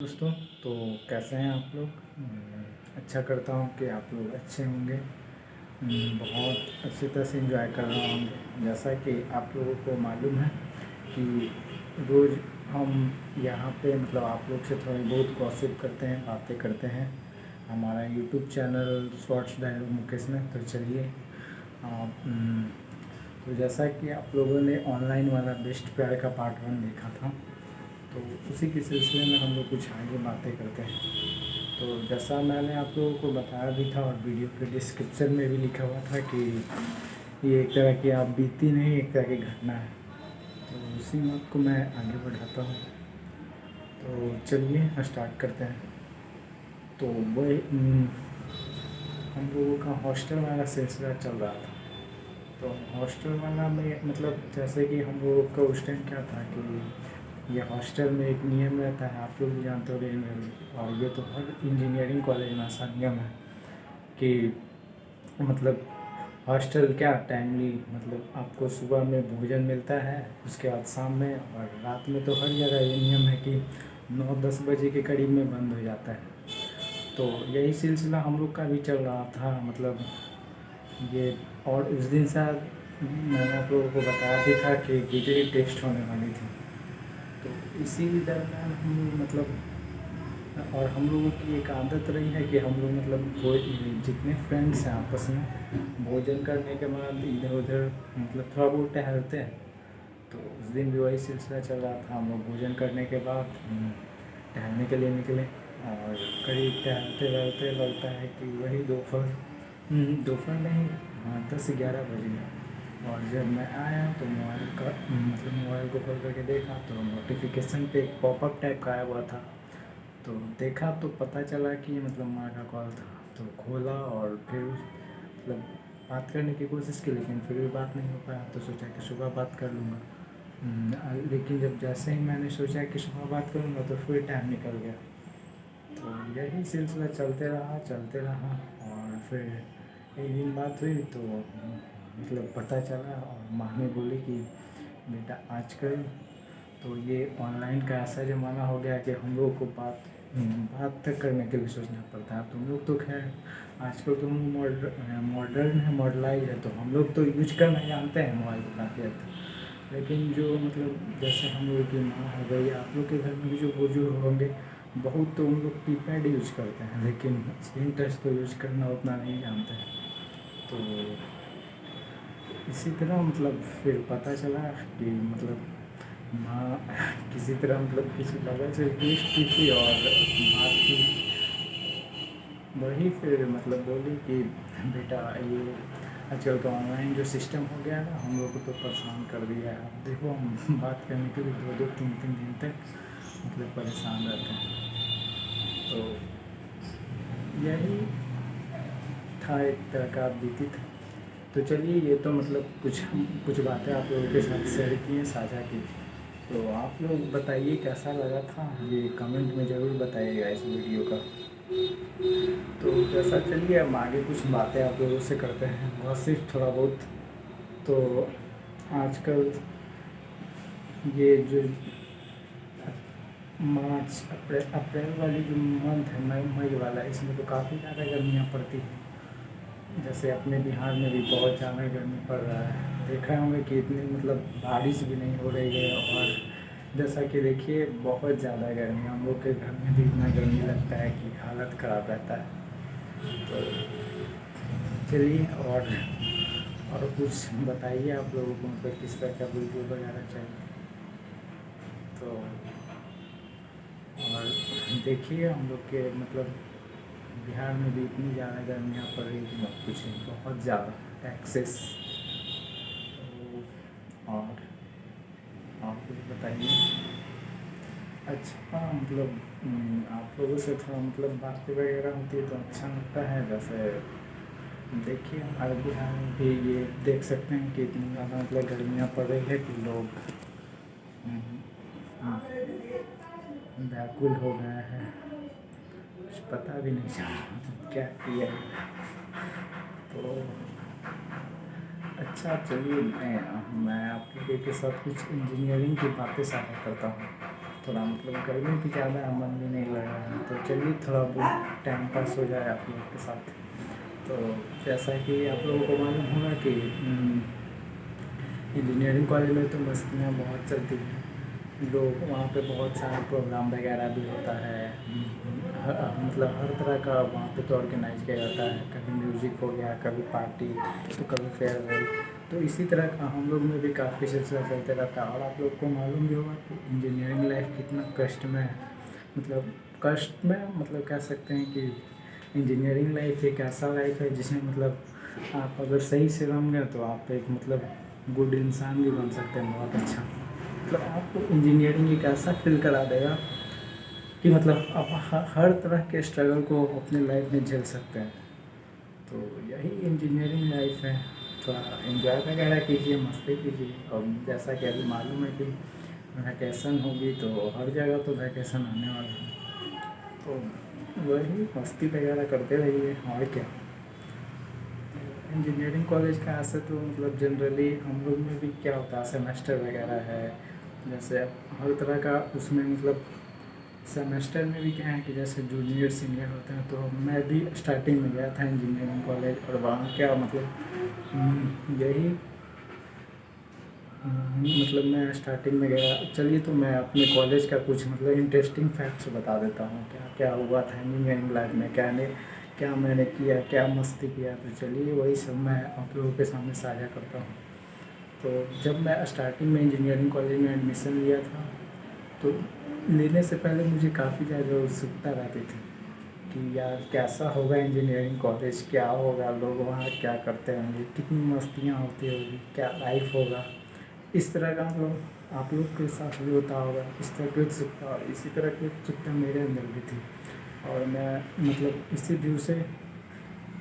दोस्तों, तो कैसे हैं आप लोग। अच्छा करता हूँ कि आप लोग अच्छे होंगे। बहुत अच्छी तरह से एंजॉय कर रहा हूँ। जैसा कि आप लोगों को मालूम है कि रोज़ हम यहाँ पे मतलब आप लोग से थोड़ी बहुत गॉसिप करते हैं, बातें करते हैं। हमारा YouTube channel shorts dialogue Mukesh में। तो चलिए आप तो जैसा कि आप लोगों ने ऑनलाइन वाला बेस्ट प्यार का पार्ट 1 देखा था, तो उसी के सिलसिले में हम लोग कुछ आगे बातें करते हैं। तो जैसा मैंने आप लोगों को बताया भी था और वीडियो के डिस्क्रिप्शन में भी लिखा हुआ था कि ये एक तरह की आप बीती नहीं, एक तरह की घटना है। तो उसी बात को मैं आगे बढ़ाता हूँ। तो चलिए स्टार्ट करते हैं। तो वही हम लोगों का हॉस्टल वाला सिलसिला चल रहा था। तो हॉस्टल वाला में मतलब जैसे कि हम लोगों का उस टाइम क्या था कि ये हॉस्टल में एक नियम रहता है, आप लोग भी जानते होंगे। और ये तो हर इंजीनियरिंग कॉलेज में ऐसा नियम है कि मतलब हॉस्टल क्या टाइमली मतलब आपको सुबह में भोजन मिलता है, उसके बाद शाम में और रात में। तो हर जगह ये नियम है कि 9-10 बजे के करीब में बंद हो जाता है। तो यही सिलसिला हम लोग का भी चल रहा था मतलब ये। और उस दिन शायद मैंने आप लोगों को बताया भी था कि वीडियो टेस्ट होने वाली थी। तो इसी दरम्यान हम लोग मतलब और हम लोगों की एक आदत रही है कि हम लोग मतलब जितने फ्रेंड्स हैं आपस में भोजन करने के बाद इधर उधर मतलब थोड़ा बहुत टहलते हैं। तो उस दिन भी वही सिलसिला चल रहा था। हम लोग भोजन करने के बाद टहलने के लिए निकले और करीब टहलते टहलते लगता है कि वही दोपहर नहीं, हाँ 10-11 बज गया। और जब मैं आया तो मोबाइल का मतलब मोबाइल को खोल करके देखा तो नोटिफिकेशन पे एक पॉपअप टाइप का आया हुआ था। तो देखा तो पता चला कि मतलब माँ का कॉल था। तो खोला और फिर मतलब बात करने की कोशिश की, लेकिन फिर भी बात नहीं हो पाया। तो सोचा कि सुबह बात कर लूँगा। लेकिन जब जैसे ही मैंने सोचा कि सुबह बात करूँगा तो फिर टाइम निकल गया। तो यही सिलसिला चलते रहा। और फिर एक दिन बात हुई तो मतलब पता चला और माँ ने बोली कि बेटा आजकल तो ये ऑनलाइन का ऐसा ज़माना हो गया कि हम लोग को बात तक करने के लिए सोचना पड़ता है। तुम लोग तो खैर आजकल तुम मॉडर्न है, मॉडलाइज है, तो हम लोग तो यूज करना जानते हैं मोबाइल को काफ़ी हद तक। लेकिन जो मतलब जैसे हम लोग की माँ हो गई, आप लोग के घर में भी जो बुजुर्ग होंगे, बहुत तो उन लोग कीपैड यूज करते हैं, लेकिन स्क्रीन टच तो यूज करना उतना नहीं जानते हैं। तो इसी तरह मतलब फिर पता चला कि मतलब माँ किसी तरह मतलब किसी बगल से रिक्वेस्ट की थी और बात की। वही फिर मतलब बोली कि बेटा ये आजकल का ऑनलाइन जो सिस्टम हो गया है ना, हम लोग को तो परेशान कर दिया है। अब देखो हम बात करने के लिए 2-2 3-3 दिन तक मतलब परेशान रहते हैं। तो यही था, एक तरह का बीती था। तो चलिए ये तो मतलब कुछ बातें आप लोगों के साथ शेयर की हैं, साझा की। तो आप लोग बताइए कैसा लगा था, ये कमेंट में ज़रूर बताइएगा इस वीडियो का। तो जैसा चलिए हम आगे कुछ बातें आप लोगों से करते हैं, गॉसिप थोड़ा बहुत। तो आजकल ये जो अप्रैल वाली जो मंथ है, मई वाला, इसमें तो काफ़ी ज़्यादा गर्मियाँ पड़ती हैं। जैसे अपने बिहार में भी बहुत ज़्यादा गर्मी पड़ रहा है। देख रहे होंगे कि इतनी मतलब बारिश भी नहीं हो रही है। और जैसा कि देखिए बहुत ज़्यादा गर्मी, हम लोग के घर में भी इतना गर्मी लगता है कि हालत ख़राब रहता है। तो चलिए और कुछ बताइए आप लोगों को मतलब किस तरह का वीडियो वगैरह चाहिए। तो और देखिए हम लोग के मतलब बिहार में भी इतनी ज़्यादा गर्मियाँ पड़ रही कि मत पूछिए, बहुत ज़्यादा टैक्सेस। और आप कुछ बताइए। अच्छा मतलब आप लोगों से थोड़ा मतलब बातें वगैरह होती है तो अच्छा लगता है। जैसे देखिए हमारे बिहार में भी ये देख सकते हैं कि इतनी ज़्यादा मतलब गर्मियाँ पड़ रही है कि लोग व्याकुल हो गए हैं। कुछ पता भी नहीं चला क्या किया। तो अच्छा चलिए मैं आप लोगों के साथ कुछ इंजीनियरिंग की बातें साझा करता हूँ। थोड़ा मतलब गर्मी भी ज़्यादा है, मन भी नहीं लग रहा है, तो चलिए थोड़ा बहुत टाइम पास हो जाए आप लोग के साथ। तो जैसा कि आप लोगों को मालूम होगा कि इंजीनियरिंग कॉलेज में तो मस्तियाँ बहुत चलती हैं, लोग वहाँ पे बहुत सारा प्रोग्राम वगैरह भी होता है। मतलब हर तरह का वहाँ पे तो ऑर्गेनाइज किया जाता है, कभी म्यूज़िक हो गया, कभी पार्टी, तो कभी फेयरवेल। तो इसी तरह का हम लोग में भी काफ़ी सिलसिला चलते रहता है। और आप लोग को मालूम भी होगा कि इंजीनियरिंग लाइफ कितना कष्ट में है, मतलब कष्ट में मतलब कह सकते हैं कि इंजीनियरिंग लाइफ एक ऐसा लाइफ है जिसमें मतलब आप अगर सही से रहेंगे तो आप एक मतलब गुड इंसान भी बन सकते हैं, बहुत अच्छा। मतलब आपको इंजीनियरिंग एक ऐसा फील करा देगा कि मतलब आप हर तरह के स्ट्रगल को अपनी लाइफ में झेल सकते हैं। तो यही इंजीनियरिंग लाइफ है। थोड़ा एंजॉय वगैरह कीजिए, मस्ती कीजिए। और जैसा कि अभी मालूम है कि वैकेशन होगी, तो हर जगह तो वैकेशन आने वाला है, तो वही मस्ती वगैरह करते रहिए और क्या। इंजीनियरिंग कॉलेज का ऐसे तो मतलब जनरली हम लोग में भी क्या होता है, सेमेस्टर वगैरह है, जैसे हर तरह का उसमें मतलब सेमेस्टर में भी क्या है कि जैसे जूनियर सीनियर होते हैं, तो मैं भी स्टार्टिंग में गया था इंजीनियरिंग कॉलेज, और वहाँ क्या मतलब यही मतलब मैं स्टार्टिंग में गया। चलिए तो मैं अपने कॉलेज का कुछ मतलब इंटरेस्टिंग फैक्ट्स बता देता हूँ, क्या क्या हुआ था इंजीनियरिंग लाइफ में, क्या मैंने किया, क्या मस्ती किया। तो चलिए वही सब मैं आप लोगों के सामने साझा करता हूँ। तो जब मैं स्टार्टिंग में इंजीनियरिंग कॉलेज में एडमिशन लिया था, तो लेने से पहले मुझे काफ़ी ज़्यादा उत्सुकता रहती थी कि यार कैसा होगा इंजीनियरिंग कॉलेज, क्या होगा, लोग वहाँ क्या करते होंगे, कितनी मस्तियाँ होती होगी, क्या लाइफ होगा। इस तरह का मतलब आप लोग के साथ भी होता होगा इस तरह की उत्सुकता, और इसी तरह की उत्सुकता मेरे अंदर भी थी। और मैं मतलब इसी व्यू से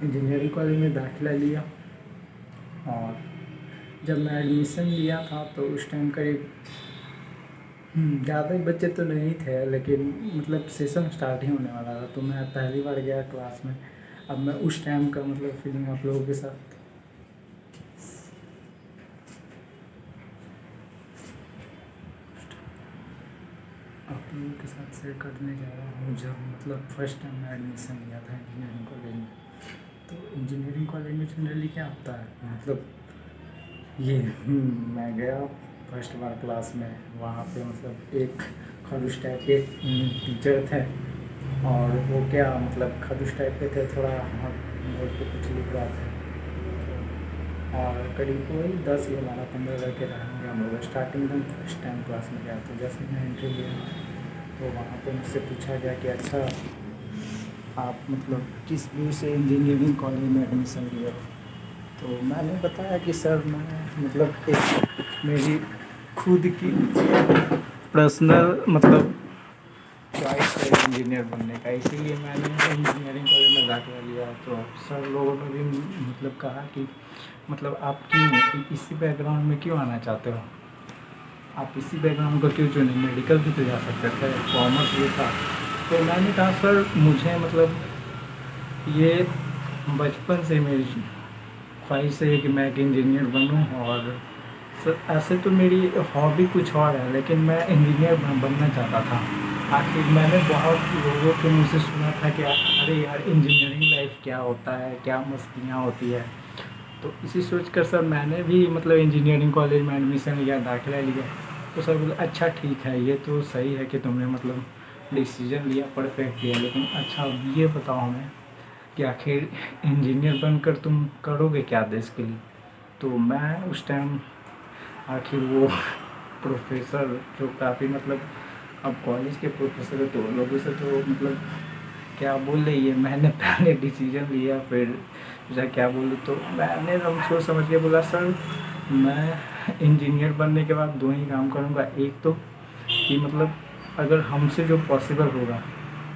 इंजीनियरिंग कॉलेज में दाखिला लिया। और जब मैं एडमिशन लिया था तो उस टाइम करीब ज़्यादा ही बच्चे तो नहीं थे, लेकिन मतलब सेशन स्टार्ट ही होने वाला था, तो मैं पहली बार गया क्लास में। अब मैं उस टाइम का मतलब फीलिंग आप लोगों के साथ शेयर करने जा रहा हूँ। जब मतलब फर्स्ट टाइम मैं एडमिशन लिया था इंजीनियरिंग कॉलेज में, तो इंजीनियरिंग कॉलेज में जनरली क्या होता है मतलब ये मैं गया फर्स्ट बार क्लास में, वहाँ पे मतलब एक खड़ूस टाइप के टीचर थे, और वो क्या मतलब खड़ूस टाइप के थे, थोड़ा बोर्ड पे कुछ लिख रहा था। और करीब वही 10 या 12-15 लड़के रहेंगे हम लोग। स्टार्टिंग में फर्स्ट टाइम क्लास में गया, तो जैसे मैं एंट्री लिया तो वहाँ पे मुझसे पूछा गया कि अच्छा आप मतलब किस व्यू से इंजीनियरिंग कॉलेज में एडमिशन लिए हो। तो मैंने बताया कि सर मैं मतलब एक मेरी खुद की पर्सनल मतलब चॉइस है इंजीनियर बनने का, इसीलिए मैंने इंजीनियरिंग कॉलेज में दाखिला लिया। तो सर लोगों ने भी मतलब कहा कि मतलब आप क्यों इसी बैकग्राउंड में क्यों आना चाहते हो, आप इसी बैकग्राउंड को क्यों चुने, मेडिकल भी तो जा सकते थे, कॉमर्स भी था। तो मैंने कहा सर मुझे मतलब ये बचपन से मेरी ख्वाहिश है कि मैं एक इंजीनियर बनूं। और सर ऐसे तो मेरी हॉबी कुछ और है, लेकिन मैं इंजीनियर बनना चाहता था। आखिर मैंने बहुत लोगों के मुँह से सुना था कि अरे यार इंजीनियरिंग लाइफ क्या होता है, क्या मस्तियाँ होती है। तो इसी सोच कर सर मैंने भी मतलब इंजीनियरिंग कॉलेज में एडमिशन लिया, दाखिला लिया। तो सर बोले अच्छा ठीक है, ये तो सही है कि तुमने मतलब डिसीजन लिया, परफेक्ट लिया, लेकिन अच्छा अब ये बताओ हमें कि आखिर इंजीनियर बनकर तुम करोगे क्या देश के लिए। तो मैं उस टाइम आखिर वो प्रोफेसर जो काफ़ी मतलब अब कॉलेज के प्रोफेसर है, तो लोगों से तो मतलब क्या बोल रही है, मैंने पहले डिसीजन लिया फिर मुझे क्या बोलूँ। तो मैंने हम सोच समझ के बोला सर मैं इंजीनियर बनने के बाद दो ही काम करूँगा। एक तो कि मतलब अगर हमसे जो पॉसिबल होगा,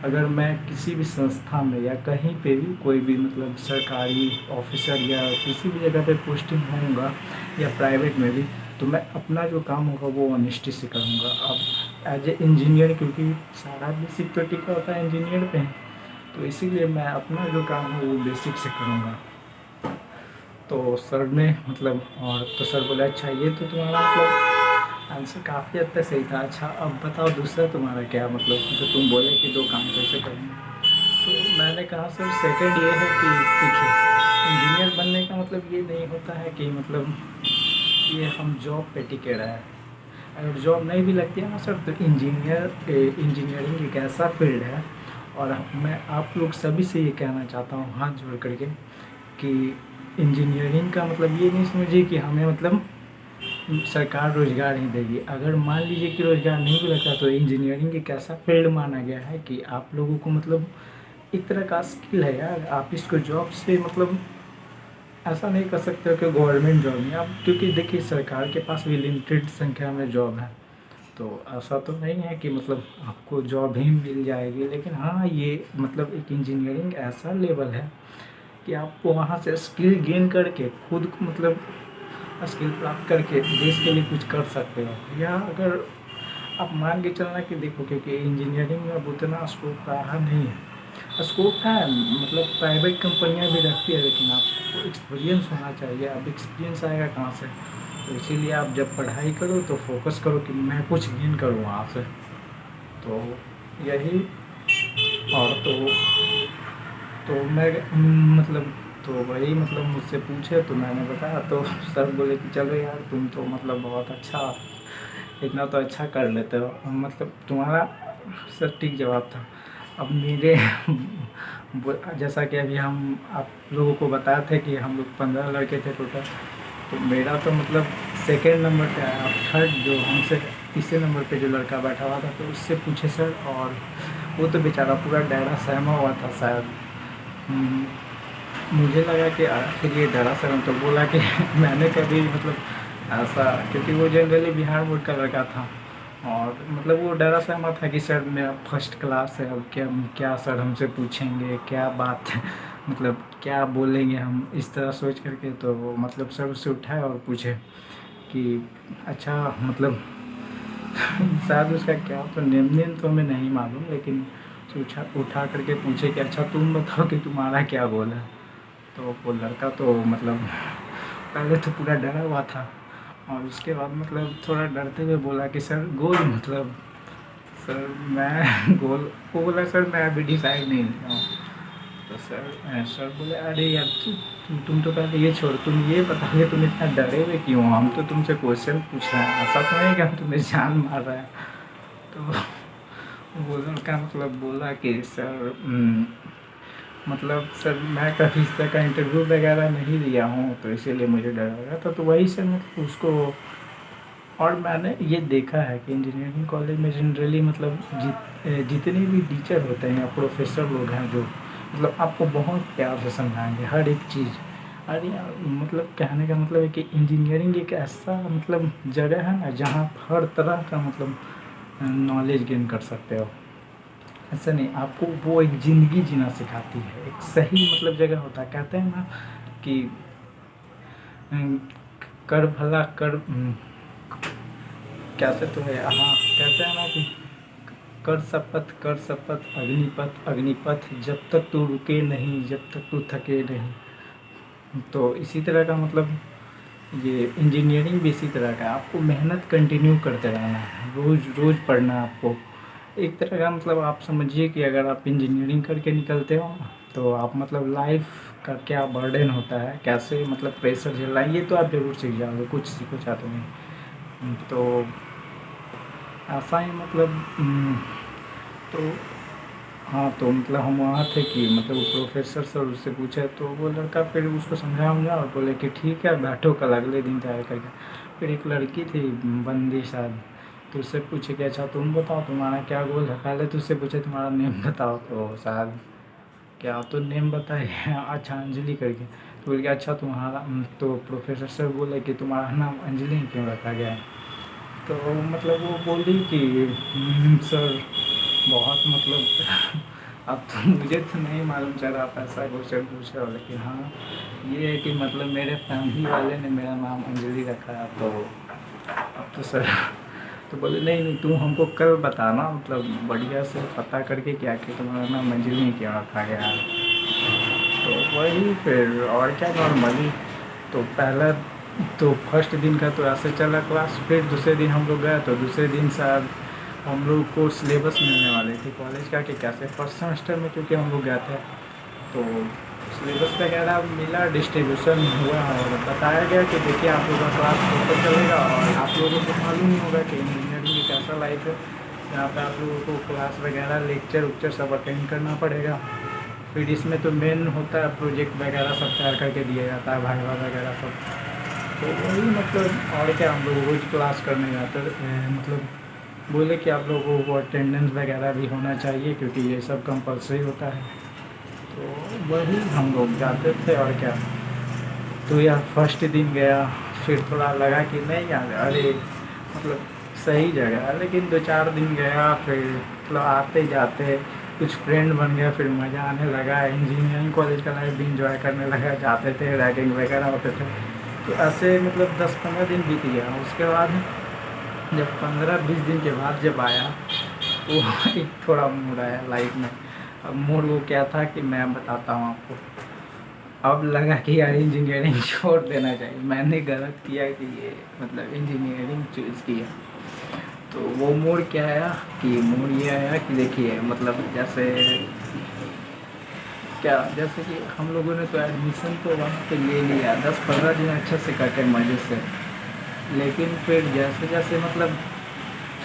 अगर मैं किसी भी संस्था में या कहीं पे भी कोई भी मतलब सरकारी ऑफिसर या किसी भी जगह पे पोस्टिंग होऊंगा या प्राइवेट में भी, तो मैं अपना जो काम होगा वो ऑनेस्टी से करूँगा। अब एज ए इंजीनियर क्योंकि सारा बेसिक तो टिका होता है इंजीनियर पे, तो इसीलिए मैं अपना जो काम है वो बेसिक से करूँगा। तो सर ने मतलब और तो सर बोले अच्छा ये तो तुम्हारा मतलब आंसर काफ़ी हद तक सही था। अच्छा अब बताओ दूसरा तुम्हारा क्या मतलब जो तुम बोले कि 2 काम कैसे करेंगे? तो मैंने कहा सर सेकंड ये है कि देखिए इंजीनियर बनने का मतलब ये नहीं होता है कि मतलब ये हम जॉब पे टिके रहें। अगर जॉब नहीं भी लगती है ना सर तो इंजीनियरिंग एक ऐसा फील्ड है और मैं आप लोग सभी से ये कहना चाहता हूँ हाथ जोड़ करके कि इंजीनियरिंग का मतलब ये नहीं समझिए कि हमें मतलब सरकार रोज़गार ही देगी। अगर मान लीजिए कि रोज़गार नहीं भी लगता तो इंजीनियरिंग एक ऐसा फील्ड माना गया है कि आप लोगों को मतलब एक तरह का स्किल है यार, आप इसको जॉब से मतलब ऐसा नहीं कर सकते हो कि गवर्नमेंट जॉब नहीं आप, क्योंकि देखिए सरकार के पास भी लिमिटेड संख्या में जॉब है। तो ऐसा तो नहीं है कि मतलब आपको जॉब ही मिल जाएगी, लेकिन हाँ ये मतलब एक इंजीनियरिंग ऐसा लेवल है कि आपको वहाँ से स्किल गेन करके खुद को मतलब स्किल प्राप्त करके देश के लिए कुछ कर सकते हो। या अगर आप मान के चलना कि देखो क्योंकि इंजीनियरिंग में अब उतना स्कोप रहा नहीं है, स्कोप है मतलब प्राइवेट कंपनियां भी रखती है, लेकिन आपको एक्सपीरियंस होना चाहिए। अब एक्सपीरियंस आएगा कहाँ से? तो इसीलिए आप जब पढ़ाई करो तो फोकस करो कि मैं कुछ गेन करूँ वहाँ से। तो यही और तो मैं मतलब तो वही मतलब मुझसे पूछे तो मैंने बताया तो सर बोले कि चलो यार तुम तो मतलब बहुत अच्छा इतना तो अच्छा कर लेते हो मतलब तुम्हारा सटीक जवाब था। अब मेरे जैसा कि अभी हम आप लोगों को बताए थे कि हम लोग 15 लड़के थे टोटल, तो मेरा तो मतलब सेकेंड नंबर पे आया। अब थर्ड जो हमसे तीसरे नंबर पे जो लड़का बैठा हुआ था तो उससे पूछे सर, और वो तो बेचारा पूरा डायरा सहमा हुआ था शायद। हम्म, मुझे लगा कि आखिर ये डरा सहमा तो बोला कि मैंने कभी मतलब ऐसा, क्योंकि वो जनरली बिहार बोर्ड का लड़का था और मतलब वो डरा सहमा था कि सर मेरा फर्स्ट क्लास है, अब क्या क्या सर हमसे पूछेंगे क्या बात मतलब क्या बोलेंगे हम, इस तरह सोच करके तो वो मतलब सर उससे उठाए और पूछे कि अच्छा मतलब शायद उसका क्या तो नेम तो हमें नहीं मालूम, लेकिन उठा उठा करके पूछे कि अच्छा तुम बताओ कि तुम्हारा क्या गोल है। तो वो लड़का तो मतलब पहले तो पूरा डरा हुआ था और उसके बाद मतलब थोड़ा डरते हुए बोला कि सर गोल मतलब सर मैं गोल, वो बोला सर मैं अभी डिसाइड नहीं लिया हूँ। तो सर बोले अरे यार तुम तो पहले ये छोड़, तुम ये बताइए तुम इतना डरे हुए क्यों हो? हम तो तुमसे क्वेश्चन पूछ रहे हैं, ऐसा तो नहीं कि हम तुम्हें जान मार रहे हैं। तो वो लड़का मतलब बोला कि सर मतलब सर मैं कभी इस तरह का इंटरव्यू वगैरह नहीं दिया हूँ तो इसीलिए मुझे डर लगा था। तो वही सर मतलब उसको, और मैंने ये देखा है कि इंजीनियरिंग कॉलेज में जनरली मतलब जितने भी टीचर होते हैं या प्रोफेसर लोग हैं जो मतलब आपको बहुत प्यार से समझाएंगे हर एक चीज़। अरे यार मतलब कहने का मतलब है कि इंजीनियरिंग एक ऐसा मतलब जगह है ना जहाँ आप हर तरह का मतलब नॉलेज गेन कर सकते हो। ऐसा नहीं, आपको वो एक ज़िंदगी जीना सिखाती है, एक सही मतलब जगह होता है। कहते हैं ना कि अम, कर भला कर कैसे तो है, हाँ कहते हैं ना कि कर शपथ अग्निपथ अग्निपथ जब तक तू रुके नहीं जब तक तू थके नहीं। तो इसी तरह का मतलब ये इंजीनियरिंग भी इसी तरह का है, आपको मेहनत कंटिन्यू करते रहना है, रोज़ रोज़ पढ़ना है आपको। एक तरह का मतलब आप समझिए कि अगर आप इंजीनियरिंग करके निकलते हो ना तो आप मतलब लाइफ का क्या बर्डन होता है, कैसे मतलब प्रेशर झेलना है, ये तो आप ज़रूर सीख जाओगे, कुछ सीखो चाहते नहीं। तो ऐसा ही मतलब तो हाँ तो मतलब हम वहाँ थे कि मतलब वो प्रोफेसर सर उससे पूछे तो वो लड़का फिर उसको समझा और बोले कि ठीक है बैठो कल अगले दिन तैयार करके। फिर एक लड़की थी बंदी शायद, तो उससे पूछे कि अच्छा तुम बताओ तुम्हारा क्या गोल है? पहले तो उससे पूछे तुम्हारा नेम बताओ, तो शायद क्या तो नेम बताए अच्छा अंजलि करके। तो बोल के अच्छा तुम्हारा तो प्रोफेसर सर बोले कि तुम्हारा नाम अंजलि क्यों रखा गया है? तो मतलब वो बोली कि सर बहुत मतलब अब तो मुझे तो नहीं मालूम चला आप ऐसा क्वेश्चन पूछ रहे हो, लेकिन हाँ ये है कि मतलब मेरे फैमिली वाले ने मेरा नाम अंजलि रखा है। तो अब तो सर तो बोले नहीं नहीं तुम हमको कल बताना मतलब बढ़िया से पता करके क्या कि तुम्हारा नाम अंजलि क्यों रखा गया है। तो वही फिर और क्या नॉर्मली तो पहला तो फर्स्ट दिन का तो ऐसे चला क्लास। फिर दूसरे दिन हम लोग गए तो दूसरे दिन शायद हम लोग को सिलेबस मिलने वाले थे कॉलेज का कि कैसे फर्स्ट सेमेस्टर में, क्योंकि हम लोग गए थे तो सिलेबस वगैरह मिला, डिस्ट्रीब्यूशन हुआ और बताया गया कि देखिए आप लोगों का क्लास कैसे चलेगा और आप लोगों को मालूम नहीं होगा कि इंजीनियरिंग एक ऐसा लाइफ है जहाँ पे आप लोगों को क्लास वगैरह लेक्चर उक्चर सब अटेंड करना पड़ेगा। फिर इसमें तो मेन होता है प्रोजेक्ट वगैरह सब तैयार करके दिया जाता है, वाइवा वगैरह सब। तो वही मतलब और क्या, हम लोग रोज क्लास करने जाते मतलब बोले कि आप लोगों को अटेंडेंस वगैरह भी होना चाहिए क्योंकि ये सब कंपलसरी होता है। तो वही हम लोग जाते थे और क्या। तो यार फर्स्ट दिन गया, फिर थोड़ा लगा कि नहीं यार अरे मतलब सही जगह है, लेकिन 2-4 दिन गया फिर मतलब आते जाते कुछ फ्रेंड बन गया, फिर मज़ा आने लगा, इंजीनियरिंग कॉलेज का लाइफ भी इंजॉय करने लगा, जाते थे रैगिंग वगैरह होते थे। तो ऐसे मतलब 10-15 दिन बीत गया। उसके बाद जब 15-20 दिन के बाद जब आया तो एक थोड़ा मूड आया लाइफ में। अब मूड वो क्या था कि मैं बताता हूँ आपको। अब लगा कि यार इंजीनियरिंग छोड़ देना चाहिए, मैंने गलत किया कि ये मतलब इंजीनियरिंग चूज़ किया। तो वो मोड़ क्या आया कि मोड़ ये आया कि देखिए मतलब जैसे कि हम लोगों ने तो एडमिशन तो वहाँ पे ले लिया, 10-15 दिन अच्छे से कटे मज़े से। लेकिन फिर जैसे जैसे मतलब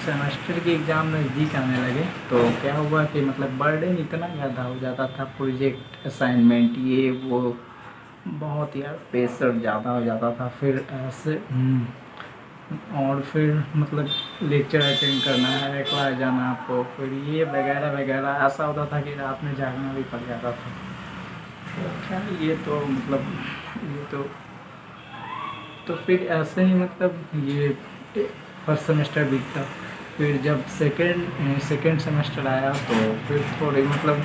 सेमेस्टर के एग्ज़ाम नज़दीक आने लगे तो क्या हुआ कि मतलब बर्डन इतना ज़्यादा हो जाता था, प्रोजेक्ट असाइनमेंट ये वो, बहुत यार प्रेशर ज़्यादा हो जाता था। फिर ऐसे और फिर मतलब लेक्चर अटेंड करना है, क्लास जाना आपको, फिर ये वगैरह वगैरह ऐसा होता था कि रात में जागना भी पड़ जाता था। तो अच्छा ये तो मतलब ये तो फिर ऐसे ही मतलब ये फर्स्ट सेमेस्टर बीता। फिर जब सेकेंड सेमेस्टर आया तो फिर थोड़ी मतलब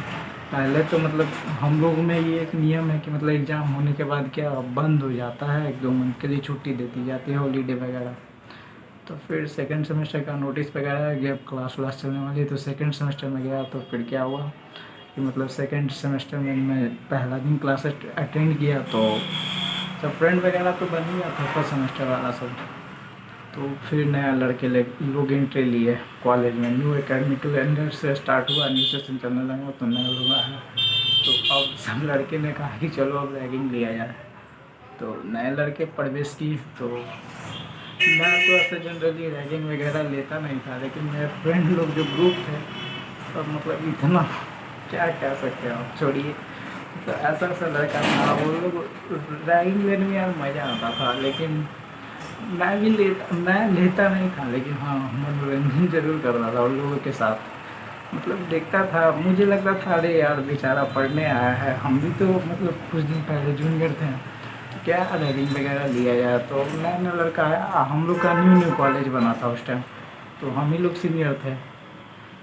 पहले तो मतलब हम लोग में ये एक नियम है कि मतलब एग्ज़ाम होने के बाद क्या बंद हो जाता है, 1-2 मंथ के लिए छुट्टी देती जाती है, हॉलीडे वगैरह। तो फिर सेकेंड सेमेस्टर का नोटिस वगैरह गया, क्लास व्लास चलने वाली, तो सेकेंड सेमेस्टर में गया तो फिर क्या हुआ कि मतलब सेकेंड सेमेस्टर में मैं पहला दिन क्लास अटेंड किया तो सब फ्रेंड वगैरह तो बन ही गया था फर्स्ट सेमेस्टर वाला सब। तो फिर नया लड़के लोग एंट्री लिए कॉलेज में, न्यू एकेडमिक कैलेंडर से स्टार्ट हुआ, न्यू सेशन चलने लगा तो नया लोग आया। तो अब सब लड़के ने कहा कि चलो अब रैगिंग लिया जाए। तो नए लड़के प्रवेश की तो मैं तो ऐसे जनरली रैगिंग वगैरह लेता नहीं था, लेकिन मेरे फ्रेंड लोग जो ग्रुप थे सब मतलब इतना क्या कह सकते हैं आप, छोड़िए। तो ऐसा ऐसा लड़का था, वो लोग रैगिंग लेने में यार मज़ा आता था, लेकिन मैं लेता नहीं था, लेकिन हाँ मनोरंजन ज़रूर कर रहा था उन लोगों के साथ। मतलब देखता था, मुझे लगता था अरे यार बेचारा पढ़ने आया है, हम भी तो मतलब कुछ दिन पहले जूनियर थे, तो क्या रैगिंग वगैरह लिया जाए। तो नया नया लड़का आया, हम लोग का न्यू कॉलेज बना था उस टाइम, तो हम ही लोग सीनियर थे।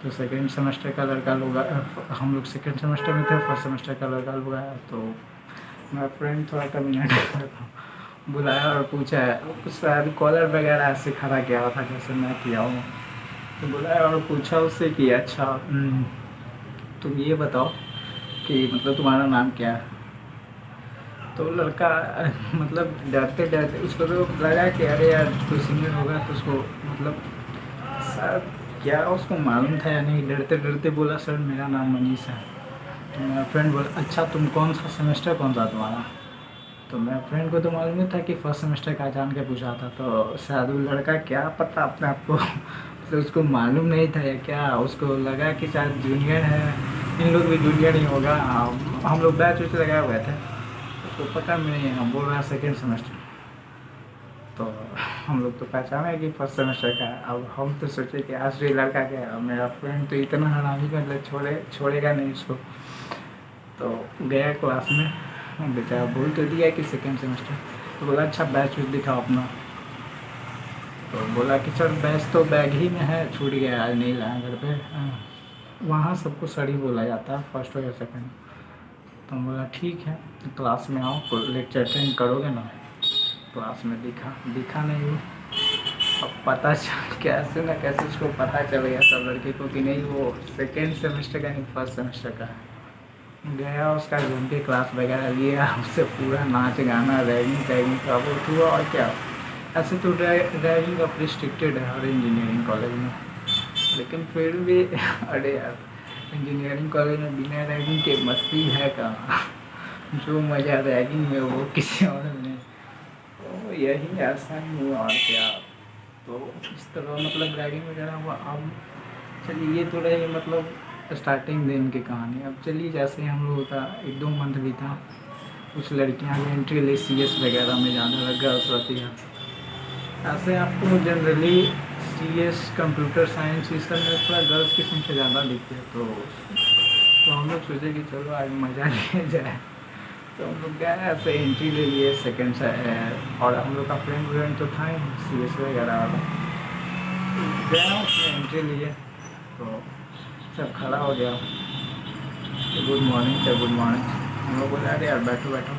तो सेकेंड सेमेस्टर का लड़का लोग हम लोग सेकेंड सेमेस्टर में थे, फर्स्ट सेमेस्टर का लड़का लोग आया तो मेरा फ्रेंड थोड़ा टर्मिनेट था, बुलाया और पूछा कुछ शायद कॉलर वगैरह ऐसे खड़ा किया हुआ था जैसे मैं किया हूँ। तो बुलाया और पूछा उससे कि अच्छा तुम ये बताओ कि मतलब तुम्हारा नाम क्या है। तो लड़का मतलब डरते डरते, उसको तो लगा कि अरे यार कोई सीनियर होगा तो उसको मतलब शायद क्या उसको मालूम था या नहीं, डरते डरते बोला सर मेरा नाम मनीष है। तो मेरा फ्रेंड बोला अच्छा तुम कौन सा सेमेस्टर कौन सा तुम्हारा। तो मेरे फ्रेंड को तो मालूम ही था कि फर्स्ट सेमेस्टर का जान के पूछा था, तो शायद वो लड़का क्या पता अपने आप को तो उसको मालूम नहीं था या क्या, उसको लगा कि शायद जूनियर है, इन लोग भी जूनियर ही होगा, हम लोग बैच उच लगाए हुए थे, उसको पता नहीं, हम बोल रहे हैं सेकेंड सेमेस्टर। तो हम लोग तो पहचाने कि फर्स्ट सेमेस्टर का है। अब हम तो सोचे कि आश्री लड़का क्या है, मेरा फ्रेंड तो इतना हरामी मतलब छोड़ेगा नहीं उसको। तो गया क्लास में, बेचारा बोल तो दिया कि सेकेंड सेमेस्टर। तो बोला अच्छा बैच उच दिखाओ अपना। तो बोला कि सर बैच तो बैग ही में है, छूट गया आज नहीं लाया घर पे। वहाँ सबको सर ही बोला जाता है फर्स्ट या सेकेंड। तो हम बोला ठीक है क्लास में आओ, तो लेक्चर अटेंड करोगे ना। क्लास में दिखा नहीं वो। अब पता चल कैसे ना कैसे उसको पता चल गया सब लड़के को कि नहीं वो सेकेंड सेमेस्टर का नहीं फर्स्ट सेमेस्टर का है। गया, उसका झूम के क्लास वगैरह लिया, उससे पूरा नाच गाना रैगिंग टैगिंग का वो हुआ और क्या। ऐसे तो रैगिंग अब रिस्ट्रिक्टेड है हर इंजीनियरिंग कॉलेज में, लेकिन फिर भी अरे यार, इंजीनियरिंग कॉलेज में बिना रैगिंग के मस्ती है कहाँ। जो मज़ा रैगिंग में वो किसी और में। तो यही ऐसा ही हुआ और क्या। तो इस तरह मतलब रैगिंग वगैरह हुआ। अब चलिए ये तो रही मतलब स्टार्टिंग दिन की कहानी। अब चलिए जैसे ही हम लोग का 1-2 मंथ भी था, कुछ लड़कियां भी एंट्री ले CS वगैरह में जाने लग गर्ल्स रहती है। ऐसे आपको जनरली CS कंप्यूटर साइंस इस सब में थोड़ा गर्ल्स की संख्या ज़्यादा दिखती है। तो हम लोग सोचे कि चलो आज मज़ा लिया जाए। तो हम लोग गए, ऐसे एंट्री ले लिए सेकेंड से। और हम लोग का फ्रेंड तो था ही CS वगैरह वाला। गया उसमें एंट्री लिए तो सब खड़ा हो गया, good morning sir, good morning. हम लोग बोला अरे यार बैठो बैठो।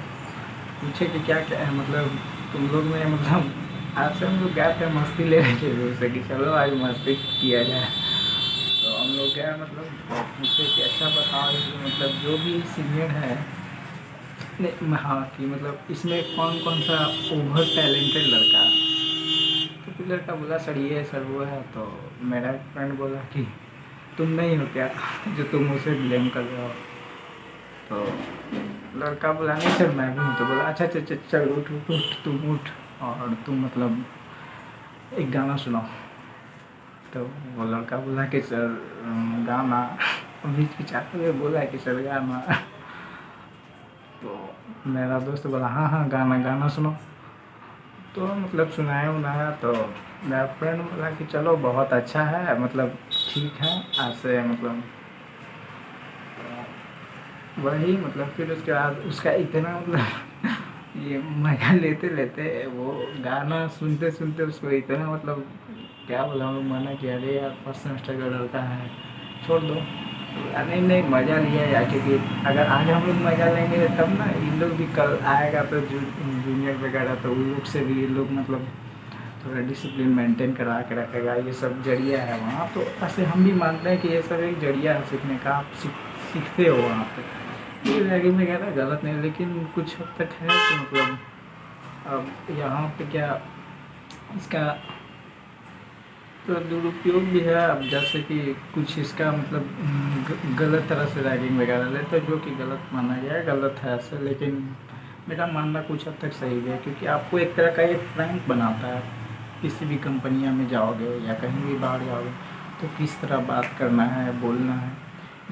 पूछे कि क्या क्या है मतलब तुम लोग में मतलब आज से हम लोग गए थे मस्ती ले रहे थे उससे कि चलो आज मस्ती किया जाए। तो हम लोग गए मतलब पूछे कि अच्छा बताओ मतलब जो भी सीनियर है नहीं, हाँ कि मतलब इसमें कौन कौन सा ओवर टैलेंटेड लड़का है। तो फिर लड़का बोला सर ये सर वो है। तो मेरा फ्रेंड बोला कि तुम नहीं हो क्या जो तुम उसे ब्लेम कर रहे हो। तो लड़का बोला नहीं सर मैं भी हूँ। तो बोला अच्छा चल चल चल उठ उठ उठ तुम उठ और तुम मतलब एक गाना सुनाओ। तो वो लड़का बोला कि सर गाना बीच हिचकिचाते हुए बोला कि सर गाना। तो मेरा दोस्त बोला हाँ हाँ गाना गाना सुनो। तो मतलब सुनाया उनाया। तो मेरा फ्रेंड बोला कि चलो बहुत अच्छा है मतलब ठीक है ऐसे मतलब वही मतलब। फिर उसके बाद उसका इतना मतलब ये मज़ा लेते लेते वो गाना सुनते सुनते उसको इतना मतलब क्या बोला हम लोग मना किया अरे यार फर्स्ट सेमेस्टर का लड़का है छोड़ दो। तो नहीं नहीं मज़ा लिया यार, क्योंकि अगर आज हम लोग मज़ा लेंगे तब ना इन लोग भी कल आएगा तो जूनियर वगैरह तो उन लोग से भी ये लोग मतलब थोड़ा डिसिप्लिन मेंटेन करा के रखेगा। ये सब जरिया है वहाँ। तो ऐसे हम भी मानते हैं कि ये सब एक जरिया है सीखने का। आप सीखते हो वहाँ पे। ये रैगिंग वगैरह गलत नहीं, लेकिन कुछ हद तक है कि मतलब अब यहाँ पे क्या इसका तो दुरुपयोग भी है। अब जैसे कि कुछ इसका मतलब गलत तरह से रैगिंग वगैरह लेते हैं जो कि गलत माना गया है, गलत है ऐसे। लेकिन मेरा मानना कुछ हद तक सही है, क्योंकि आपको एक तरह का ये फ्रैंक बनाता है। किसी भी कंपनियां में जाओगे या कहीं भी बाहर जाओगे तो किस तरह बात करना है बोलना है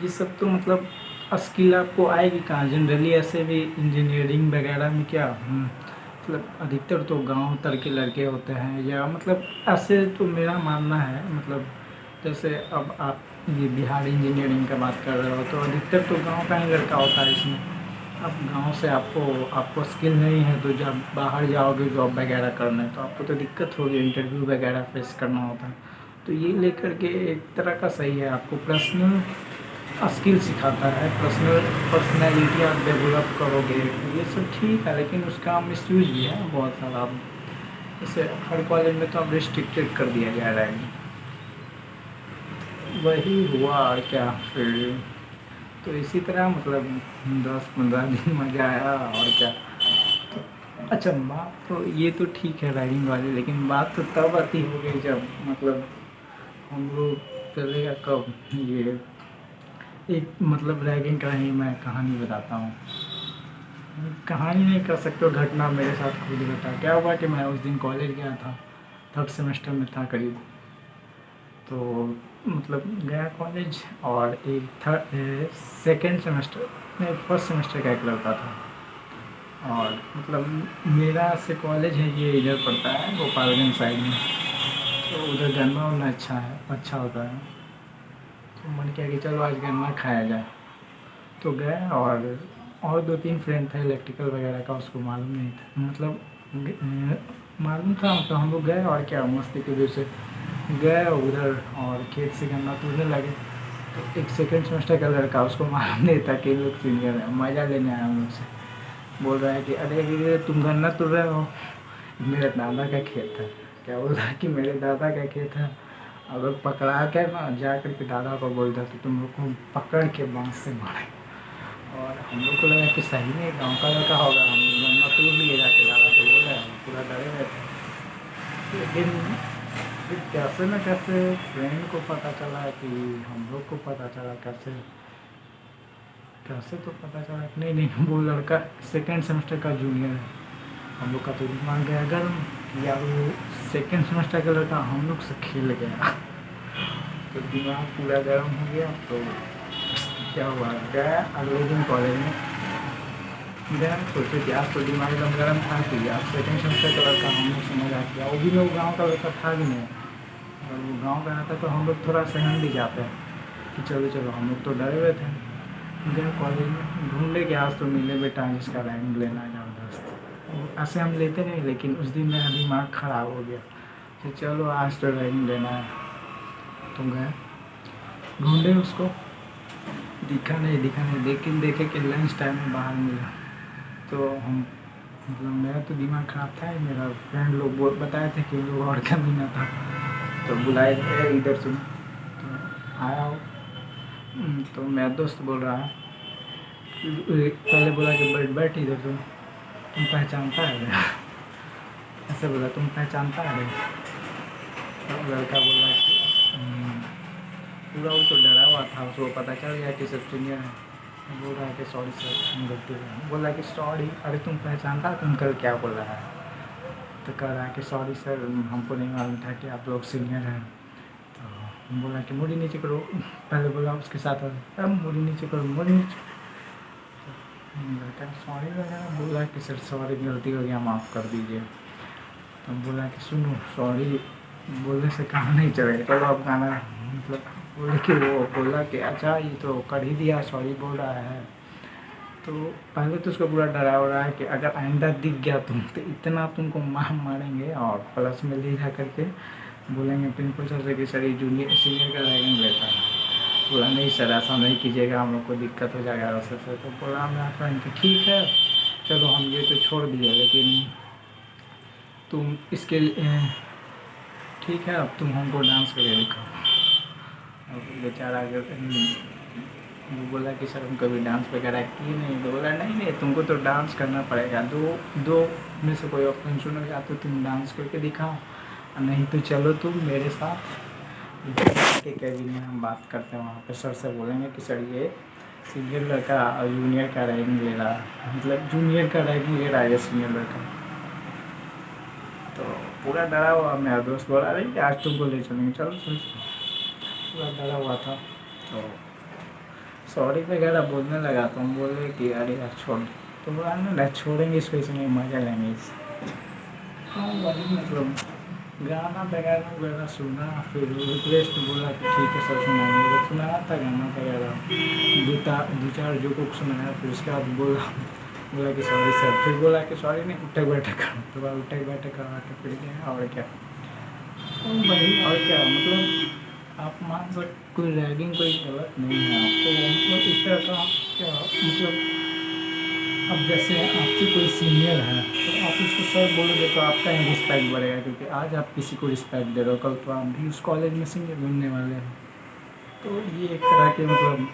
ये सब तो मतलब स्किल आपको आएगी कहाँ। जनरली ऐसे भी इंजीनियरिंग वगैरह में क्या मतलब अधिकतर तो गांव तर के लड़के होते हैं, या मतलब ऐसे तो मेरा मानना है मतलब जैसे अब आप ये बिहार इंजीनियरिंग का बात कर रहे हो तो अधिकतर तो गांव का ही लड़का होता है इसमें। अब गांव से आपको स्किल नहीं है तो जब बाहर जाओगे जॉब वगैरह करने तो आपको तो दिक्कत होगी, इंटरव्यू वगैरह फेस करना होता है। तो ये लेकर के एक तरह का सही है, आपको पर्सनल स्किल सिखाता है, पर्सनैलिटी आप डेवलप करोगे ये सब ठीक है। लेकिन उसका मिसयूज भी है बहुत सारा। अब जैसे हर कॉलेज में तो अब रिस्ट्रिक्टेड कर दिया जा रहा है। वही हुआ और क्या फिर। तो इसी तरह मतलब 10-15 दिन मज़ा आया और क्या। तो अच्छा बात तो ये तो ठीक है रैगिंग वाली, लेकिन बात तो तब आती हो गई जब मतलब हम लोग चलेगा कब ये एक मतलब रैगिंग का ही मैं कहानी बताता हूँ। कहानी नहीं कर सकते, घटना मेरे साथ खुद घटा। क्या हुआ कि मैं उस दिन कॉलेज गया था, थर्ड सेमेस्टर में था करीब। तो मतलब गया कॉलेज और एक सेकेंड सेमेस्टर नहीं फर्स्ट सेमेस्टर का एक लड़का था। और मतलब मेरा से कॉलेज है ये इधर पड़ता है गोपालगंज साइड में। तो उधर गन्ना उन्ना अच्छा होता है। तो मन किया कि चलो आज गन्ना खाया जाए। तो गए और 2-3 फ्रेंड थे इलेक्ट्रिकल वगैरह का, उसको मालूम नहीं था मतलब मालूम था मतलब हम लोग गए और क्या मस्ती की वजह से गए उधर और खेत से गन्ना तोड़ने लगे। तो एक सेकेंड सेमेस्टर का लड़का उसको मालूम नहीं था कि इन लोग सीनियर है, मज़ा लेने आया हम लोग से। बोल रहा है कि अरे तुम गन्ना तोड़ रहे हो, मेरे दादा का खेत है। क्या बोल रहा है कि मेरे दादा का खेत है, अगर पकड़ा के ना जा कर के दादा को बोल दो तो तुम लोग को पकड़ के बांस से मारे। और हम लोग को लगा कि सही में गाँव का लड़का होगा, हम गन्ना तोड़ लिए जाके ज़्यादा, तो बोल रहे हम पूरा डरे हुए थे। लेकिन फिर कैसे न कैसे फ्रेंड को पता चला कि हम लोग को पता चला कैसे कैसे तो पता चला कि नहीं वो लड़का सेकेंड सेमेस्टर का जूनियर है। हम लोग का तो दिमाग गया गर्म कि यार वो सेकेंड सेमेस्टर का लड़का हम लोग से खेल गया। तो दिमाग पूरा गर्म हो गया। तो क्या हुआ, गया अगले दिन कॉलेज में गया, सोचे कि आज तो दिमाग एकदम गर्म था कि यार सेकेंड सेमेस्टर का लड़का हम लोग से मजाक किया। वो भी लोग गाँव का लड़का था भी नहीं, और वो गाँव का रहता तो हम लोग थोड़ा सहन भी जाते हैं कि चलो चलो, हम लोग तो डरे हुए थे। गए कॉलेज में, ढूंढे कि आज तो मिले बेटा जिसका रैंक लेना है ज़बरदस्त। ऐसे हम लेते नहीं, लेकिन उस दिन मेरा दिमाग ख़राब हो गया कि चलो आज तो रैंक लेना है। तो गए ढूंढे उसको, दिखा नहीं लेकिन देखे कि लंच टाइम में बाहर मिला। तो हम मतलब मेरा तो दिमाग ख़राब था ही, मेरा फ्रेंड लोग बताए थे कि लोग और कमी ना था। तो बुलाए इधर सुन, तो आया हो। तो मेरा दोस्त बोल रहा है, पहले बोला कि बैठ इधर, तुम पहचानता है ऐसे बोला, तुम पहचानता है। तो लड़का बोला कि पूरा वो तो डरा हुआ था, उसको पता चल गया कि सब सीनियर है। बोल रहा है कि सॉरी सर, हम गलती हो। बोला कि सॉरी, अरे तुम पहचानता, तुम कल क्या बोल रहा है। तो कह रहा है कि सॉरी सर, हमको नहीं मालूम था कि आप लोग सीनियर हैं। तो बोला कि मुड़ी नीचे करो, पहले बोला उसके साथ, अब मुड़ी नीचे करो, मुड़ी नीचे। लड़का सॉरी वगैरह बोला कि सर सॉरी, गलती हो गया, माफ़ कर दीजिए। तो बोला कि सुनो, सॉरी बोलने से काम नहीं चलेगा, चलो अब गाना, मतलब बोले कि वो बोला कि अच्छा ये तो कर ही दिया, सॉरी बोल रहा है। तो पहले तो उसको पूरा डरा हो रहा है कि अगर आइंदा दिख गया तुम तो इतना तुमको मारेंगे, और प्लस में ले जा करके बोलेंगे प्रिंसिपल सर से कि सर ये जूनियर सीनियर का रैगिंग लेता है। बोला नहीं सर, ऐसा नहीं कीजिएगा, हम लोग को दिक्कत हो जाएगा वैसे से। तो बोला मेरा फ्रेंड कि ठीक है चलो, हम ये तो छोड़ दिए, लेकिन तुम इसके लिए ठीक है, अब तुम हमको डांस करके दिखाओ। अब बेचारा वो बोला कि सर हम कभी डांस वगैरह किए नहीं। तो बोला नहीं तुमको तो डांस करना पड़ेगा, दो में से कोई ऑप्शन चुनो, या तो तुम डांस करके दिखाओ, नहीं तो चलो तुम मेरे साथ के कैबिन में, हम बात करते हैं वहाँ पे, सर से बोलेंगे कि सर ये सीनियर लड़का जूनियर का रैगिंग ले रहा है, मतलब जूनियर का रैगिंग ले रहा है सीनियर लड़का। तो पूरा डरा हुआ मेरा दोस्त बोला अरे आज तुमको ले चलेंगे, चलो पूरा डरा हुआ था। तो सॉरी वगैरह बोलने लगा, तो हम बोले कि अरे यार छोड़। तो बोला ना छोड़ेंगे इसको, इसमें मज़ा लेंगे इस। हाँ वही मतलब गाना वगैरह सुना, फिर रिक्वेस्ट बोला कि ठीक है सर सुनाएंगे। तो सुनाया था गाना वगैरह, दो चार जो कुछ सुनाया। फिर उसके बाद बोला कि सॉरी सर, फिर बोला कि सॉरी नहीं, उठक बैठक करो। तो बाद उठक बैठक करा के फिर गया, और क्या। तो वही, और क्या मतलब आप मान सकते कोई रैगिंग कोई गलत नहीं है। आपको मतलब इस तरह का क्या मतलब, अब जैसे आपसे कोई सीनियर है तो आप उसको सर बोलोगे तो आपका ही रिस्पेक्ट बढ़ेगा, क्योंकि आज आप किसी को रिस्पेक्ट दे रहे हो, कल तो आप भी उस कॉलेज में सीनियर बनने वाले हैं। तो ये एक तरह के मतलब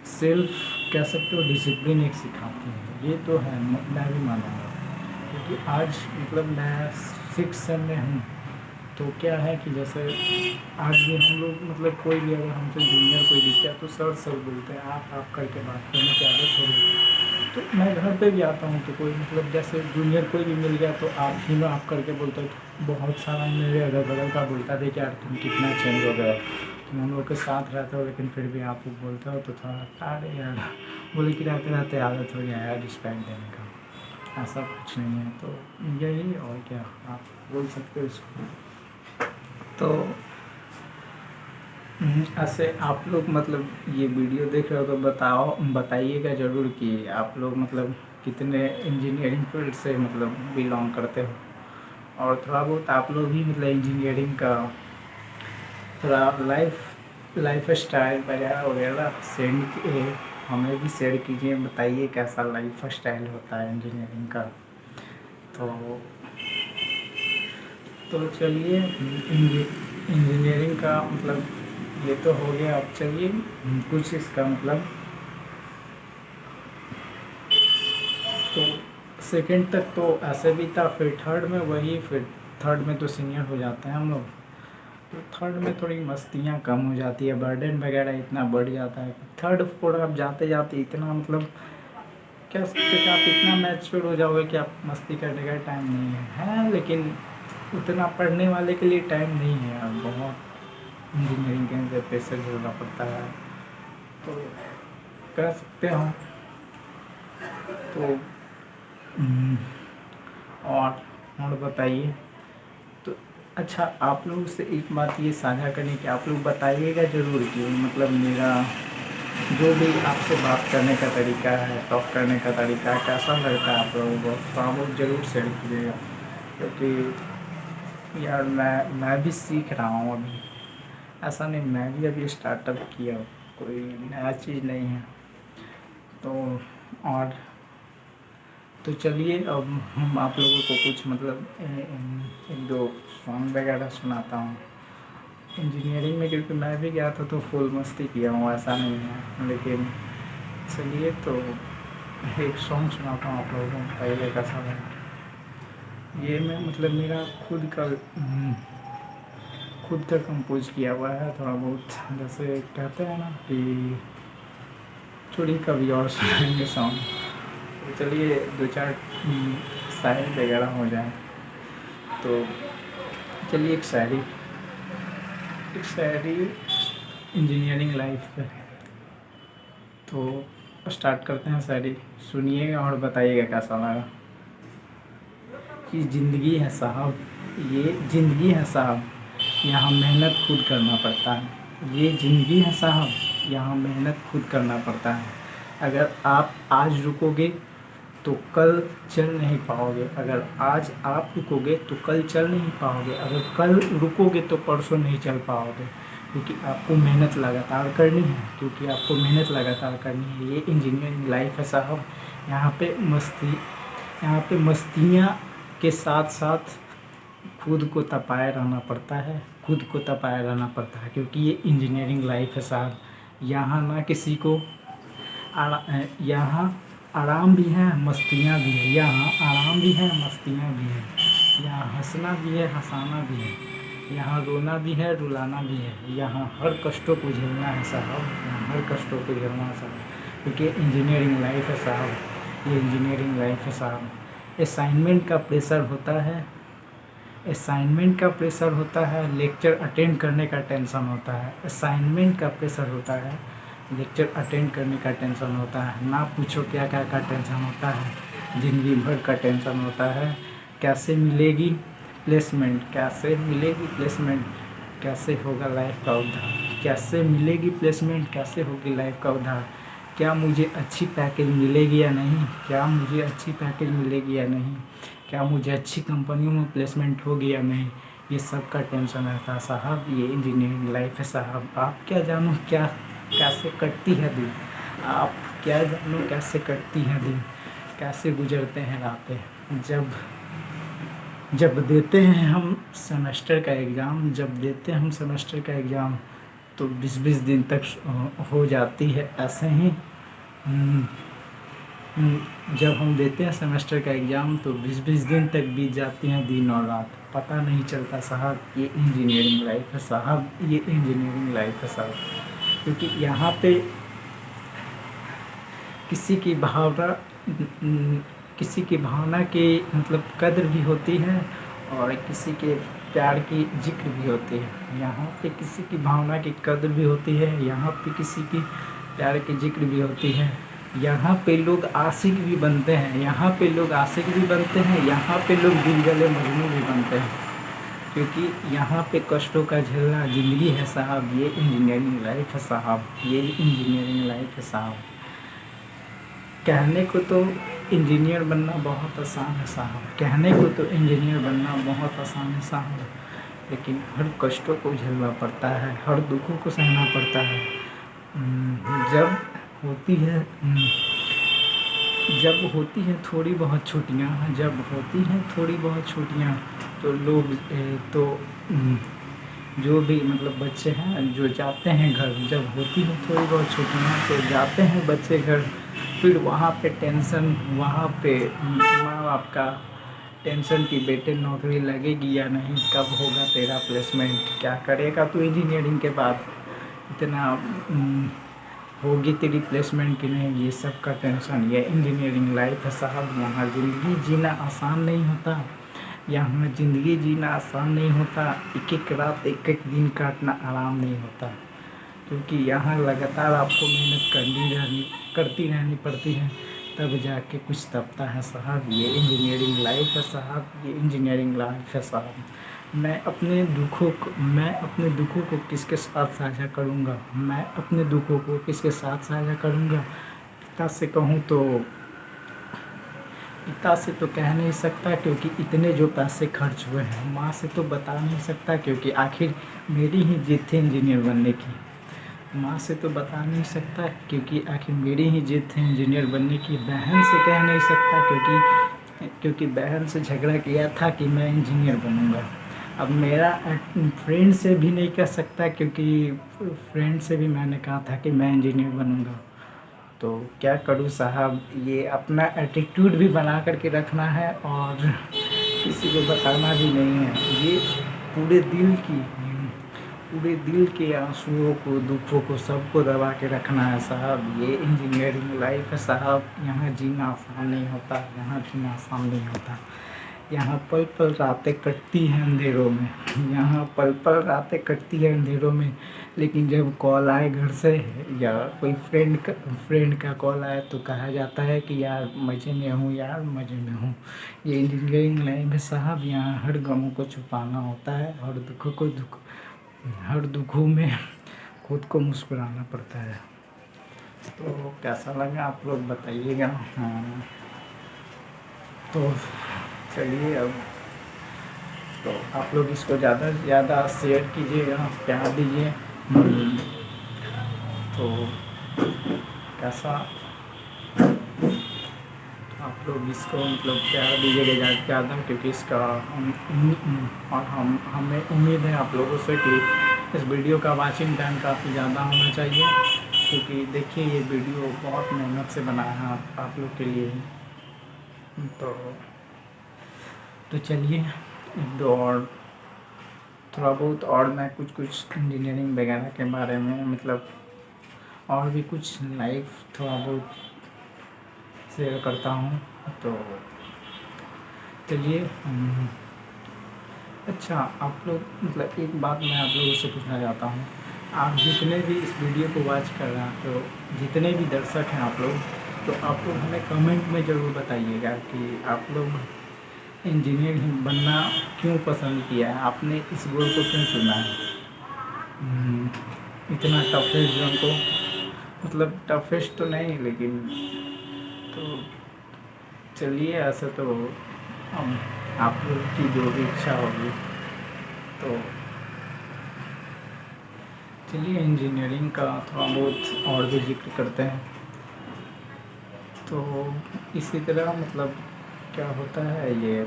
सेल्फ कह सकते हो डिसिप्लिन एक सिखाते हैं, ये तो है, मैं भी मानूंगा। क्योंकि आज मतलब मैं 6 सेम में हूँ, तो क्या है कि जैसे आज भी हम लोग मतलब कोई भी अगर हमसे जूनियर कोई दिखता है तो सर बोलते हैं, आप करके बात करने की आदत हो गई। तो मैं घर पे भी आता हूँ तो कोई मतलब जैसे जूनियर कोई भी मिल गया तो आप ही में आप करके बोलते हो। तो बहुत सारा मेरे अगल बगल का बोलता था कि यार तुम कितना चेंज हो गए, तुम हम लोग के साथ रहते हो लेकिन फिर भी आप लोग बोलते हो। तो थोड़ा लगता अरे यार, बोले कि रहते रहते आदत हो गया यार रिस्पेक्ट देने का, ऐसा कुछ नहीं है। तो यही, और क्या आप बोल सकते हो इसको। तो ऐसे आप लोग मतलब ये वीडियो देख रहे हो तो बताइएगा ज़रूर कि आप लोग मतलब कितने इंजीनियरिंग फील्ड से मतलब बिलोंग करते हो, और थोड़ा बहुत आप लोग भी मतलब इंजीनियरिंग का थोड़ा लाइफ स्टाइल वगैरह शेयर हमें भी शेयर कीजिए, बताइए कैसा लाइफ स्टाइल होता है इंजीनियरिंग का। तो चलिए, इंजीनियरिंग का मतलब ये तो हो गया। अब चलिए कुछ इसका मतलब तो सेकंड तक तो ऐसे भी था, फिर थर्ड में वही, फिर थर्ड में तो सीनियर हो जाते हैं हम लोग, तो थर्ड में थोड़ी मस्तियाँ कम हो जाती है, बर्डन वगैरह इतना बढ़ जाता है कि थर्ड फोर्थ आप जाते जाते इतना मतलब क्या सकते कि आप इतना मैच्योर हो जाओगे कि आप मस्ती करने का टाइम नहीं है, लेकिन उतना पढ़ने वाले के लिए टाइम नहीं है यार। बहुत इंजीनियरिंग के अंदर प्रेशर झेलना पड़ता है, तो कह सकते हो। तो हम्म, और बताइए। तो अच्छा, आप लोग से एक बात ये साझा करनी कि आप लोग बताइएगा ज़रूर कि मतलब मेरा जो भी आपसे बात करने का तरीका है, टॉक करने का तरीका है, कैसा लगता है आप लोगों को, तो आप लोग ज़रूर शेयर कीजिएगा, क्योंकि यार मैं भी सीख रहा हूँ अभी। ऐसा नहीं, मैं भी अभी स्टार्टअप किया, कोई नया चीज़ नहीं है। तो और तो चलिए, अब हम आप लोगों को कुछ मतलब एक दो सॉन्ग वगैरह सुनाता हूँ। इंजीनियरिंग में क्योंकि मैं भी गया था तो फुल मस्ती किया हूँ, ऐसा नहीं है, लेकिन चलिए तो एक सॉन्ग सुनाता हूँ आप लोगों को, पहले का समय। ये मैं मतलब मेरा खुद का कंपोज किया हुआ है थोड़ा बहुत, जैसे कहते हैं ना कि थोड़ी कभी और सुनाएंगे सॉन्ग। तो चलिए दो चार शायरी वगैरह हो जाए। तो चलिए एक शायरी इंजीनियरिंग लाइफ पे। तो स्टार्ट करते हैं शायरी, सुनिएगा और बताइएगा कैसा लगा। कि ज़िंदगी है साहब, ये ज़िंदगी है साहब, यहाँ मेहनत खुद करना पड़ता है। ये ज़िंदगी है साहब, यहाँ मेहनत खुद करना पड़ता है। अगर आप आज रुकोगे तो कल चल नहीं पाओगे, अगर आज आप रुकोगे तो कल चल नहीं पाओगे, अगर कल रुकोगे तो परसों नहीं चल पाओगे, क्योंकि आपको मेहनत लगातार करनी है, क्योंकि आपको मेहनत लगातार करनी है। ये इंजीनियरिंग लाइफ है साहब, यहाँ पे मस्तियाँ के साथ साथ खुद को तपाए रहना पड़ता है, खुद को तपाए रहना पड़ता है, क्योंकि ये इंजीनियरिंग लाइफ है साहब। यहाँ ना किसी को यहाँ आराम भी है, मस्तियाँ भी है, यहाँ आराम भी है, मस्तियाँ भी है, यहाँ हंसना भी है, हंसाना भी है, यहाँ रोना भी है, रुलाना भी है, यहाँ हर कष्टों को झेलना है साहब, यहाँ हर कष्टों को झेलना है साहब, क्योंकि इंजीनियरिंग लाइफ है साहब, ये इंजीनियरिंग लाइफ है साहब। असाइनमेंट का प्रेशर होता है, असाइनमेंट का प्रेशर होता है, लेक्चर अटेंड करने का टेंशन होता है। असाइनमेंट का प्रेशर होता है, लेक्चर अटेंड करने का टेंशन होता है, ना पूछो क्या क्या का टेंशन होता है, ज़िंदगी भर का टेंशन होता है। कैसे मिलेगी प्लेसमेंट, कैसे मिलेगी प्लेसमेंट, कैसे होगा लाइफ का उद्धार, कैसे मिलेगी प्लेसमेंट, कैसे होगी लाइफ का उद्धार, क्या मुझे अच्छी पैकेज मिलेगी या नहीं, क्या मुझे अच्छी पैकेज मिलेगी या नहीं, क्या मुझे अच्छी कंपनियों में प्लेसमेंट होगी या नहीं, ये सब का टेंशन रहता है साहब। ये इंजीनियरिंग लाइफ है साहब। आप क्या जानो क्या कैसे कटती है दिन, आप क्या जानो कैसे कटती है दिन, कैसे गुजरते हैं रातें। जब देते हैं हम सेमेस्टर का एग्ज़ाम, जब देते हैं हम सेमेस्टर का एग्ज़ाम तो 20-20 दिन तक हो जाती है ऐसे ही। जब हम देते हैं सेमेस्टर का एग्ज़ाम तो 20-20 दिन तक बीत जाती हैं, दिन और रात पता नहीं चलता साहब। ये इंजीनियरिंग लाइफ है साहब, ये इंजीनियरिंग लाइफ है साहब, क्योंकि यहाँ पे किसी की भावना की मतलब कद्र भी होती है और किसी के प्यार की जिक्र भी होती है। यहाँ पे किसी की भावना की कद्र भी होती है, यहाँ पे किसी की प्यार की जिक्र भी होती है। यहाँ पे लोग आशिक भी बनते हैं, यहाँ पे लोग आशिक भी बनते हैं, यहाँ पे लोग दिल गले मजनू भी बनते हैं, क्योंकि यहाँ पे कष्टों का झेलना ज़िंदगी है साहब। ये इंजीनियरिंग लाइफ है साहब, ये इंजीनियरिंग लाइफ है साहब। कहने को तो इंजीनियर बनना बहुत आसान है साहब, कहने को तो इंजीनियर बनना बहुत आसान है साहब, लेकिन हर कष्टों को झेलना पड़ता है, हर दुखों को सहना पड़ता है। जब होती है थोड़ी बहुत छुट्टियाँ, जब होती हैं थोड़ी बहुत छुट्टियाँ तो लोग जो भी मतलब बच्चे हैं जो जाते हैं घर, जब होती हैं थोड़ी बहुत छुट्टियाँ तो जाते हैं बच्चे घर, फिर वहाँ पे टेंशन, वहाँ पे माँ बाप का टेंशन कि बेटे नौकरी लगेगी या नहीं, कब होगा तेरा प्लेसमेंट, क्या करेगा तू इंजीनियरिंग के बाद, इतना होगी तेरी प्लेसमेंट कि नहीं, ये सब का टेंशन। ये इंजीनियरिंग लाइफ है साहब। यहाँ ज़िंदगी जीना आसान नहीं होता, यहाँ ज़िंदगी जीना आसान नहीं होता। एक एक रात एक एक दिन काटना आराम नहीं होता, क्योंकि यहाँ लगातार आपको मेहनत करती रहनी पड़ती है, तब जाके कुछ तबता है साहब। ये इंजीनियरिंग लाइफ है साहब, ये इंजीनियरिंग लाइफ है साहब। मैं अपने दुखों को किसके साथ साझा करूँगा, मैं अपने दुखों को किसके साथ साझा करूँगा। पिता से कहूँ तो पिता से तो कह नहीं सकता, क्योंकि इतने जो पैसे खर्च हुए हैं। माँ से तो बता नहीं सकता, क्योंकि आखिर मेरी ही जिद थी इंजीनियर बनने की। माँ से तो बता नहीं सकता, क्योंकि आखिर मेरी ही जिद थी इंजीनियर बनने की। बहन से कह नहीं सकता, क्योंकि बहन से झगड़ा किया था कि मैं इंजीनियर बनूँगा। अब मेरा फ्रेंड से भी नहीं कह सकता, क्योंकि फ्रेंड से भी मैंने कहा था कि मैं इंजीनियर बनूँगा। तो क्या करूँ साहब, ये अपना एटीट्यूड भी बना करके रखना है और किसी को बताना भी नहीं है। ये पूरे दिल के आंसुओं को, दुखों को, सबको दबा के रखना है साहब। ये इंजीनियरिंग लाइफ है साहब। यहाँ जीना आसान नहीं होता, यहाँ जीना आसान नहीं होता। यहाँ पल पल रातें कटती हैं अंधेरों में, यहाँ पल पल रातें कटती हैं अंधेरों में। लेकिन जब कॉल आए घर से या कोई फ्रेंड का कॉल आए तो कहा जाता है कि यार मज़े में हूँ, यार मज़े में हूँ। ये इंजीनियरिंग लाइफ में साहब, यहाँ हर गमों को छुपाना होता है, हर दुखों में खुद को मुस्कुराना पड़ता है। तो कैसा लगा आप लोग बताइएगा। हाँ, तो चलिए अब तो आप लोग इसको ज़्यादा से ज़्यादा शेयर कीजिएगा, प्यार दीजिए। तो कैसा आप लोग इसको मतलब प्यार दीजिएगा ज़्यादा से ज़्यादा, क्योंकि इसका हमें उम्मीद है आप लोगों से कि इस वीडियो का वॉचिंग टाइम काफ़ी ज़्यादा होना चाहिए, क्योंकि देखिए ये वीडियो बहुत मेहनत से बनाया है आप लोग के लिए ही। तो चलिए एक दो और थोड़ा बहुत और मैं कुछ इंजीनियरिंग वगैरह के बारे में मतलब और भी कुछ लाइफ थोड़ा बहुत शेयर करता हूँ। तो चलिए अच्छा आप लोग मतलब एक बात मैं आप लोगों से पूछना चाहता हूँ। आप जितने भी इस वीडियो को वॉच कर रहे हैं, तो जितने भी दर्शक हैं आप लोग, तो आप लोग हमें कमेंट में ज़रूर बताइएगा कि आप लोग इंजीनियर बनना क्यों पसंद किया है, आपने इस गोल को क्यों चुना है। इतना टफेस्ट जो हमको मतलब टफेस्ट तो नहीं, लेकिन तो चलिए ऐसे तो आप लोग की जो भी इच्छा होगी। तो चलिए इंजीनियरिंग का थोड़ा बहुत और भी जिक्र करते हैं। तो इसी तरह मतलब क्या होता है ये।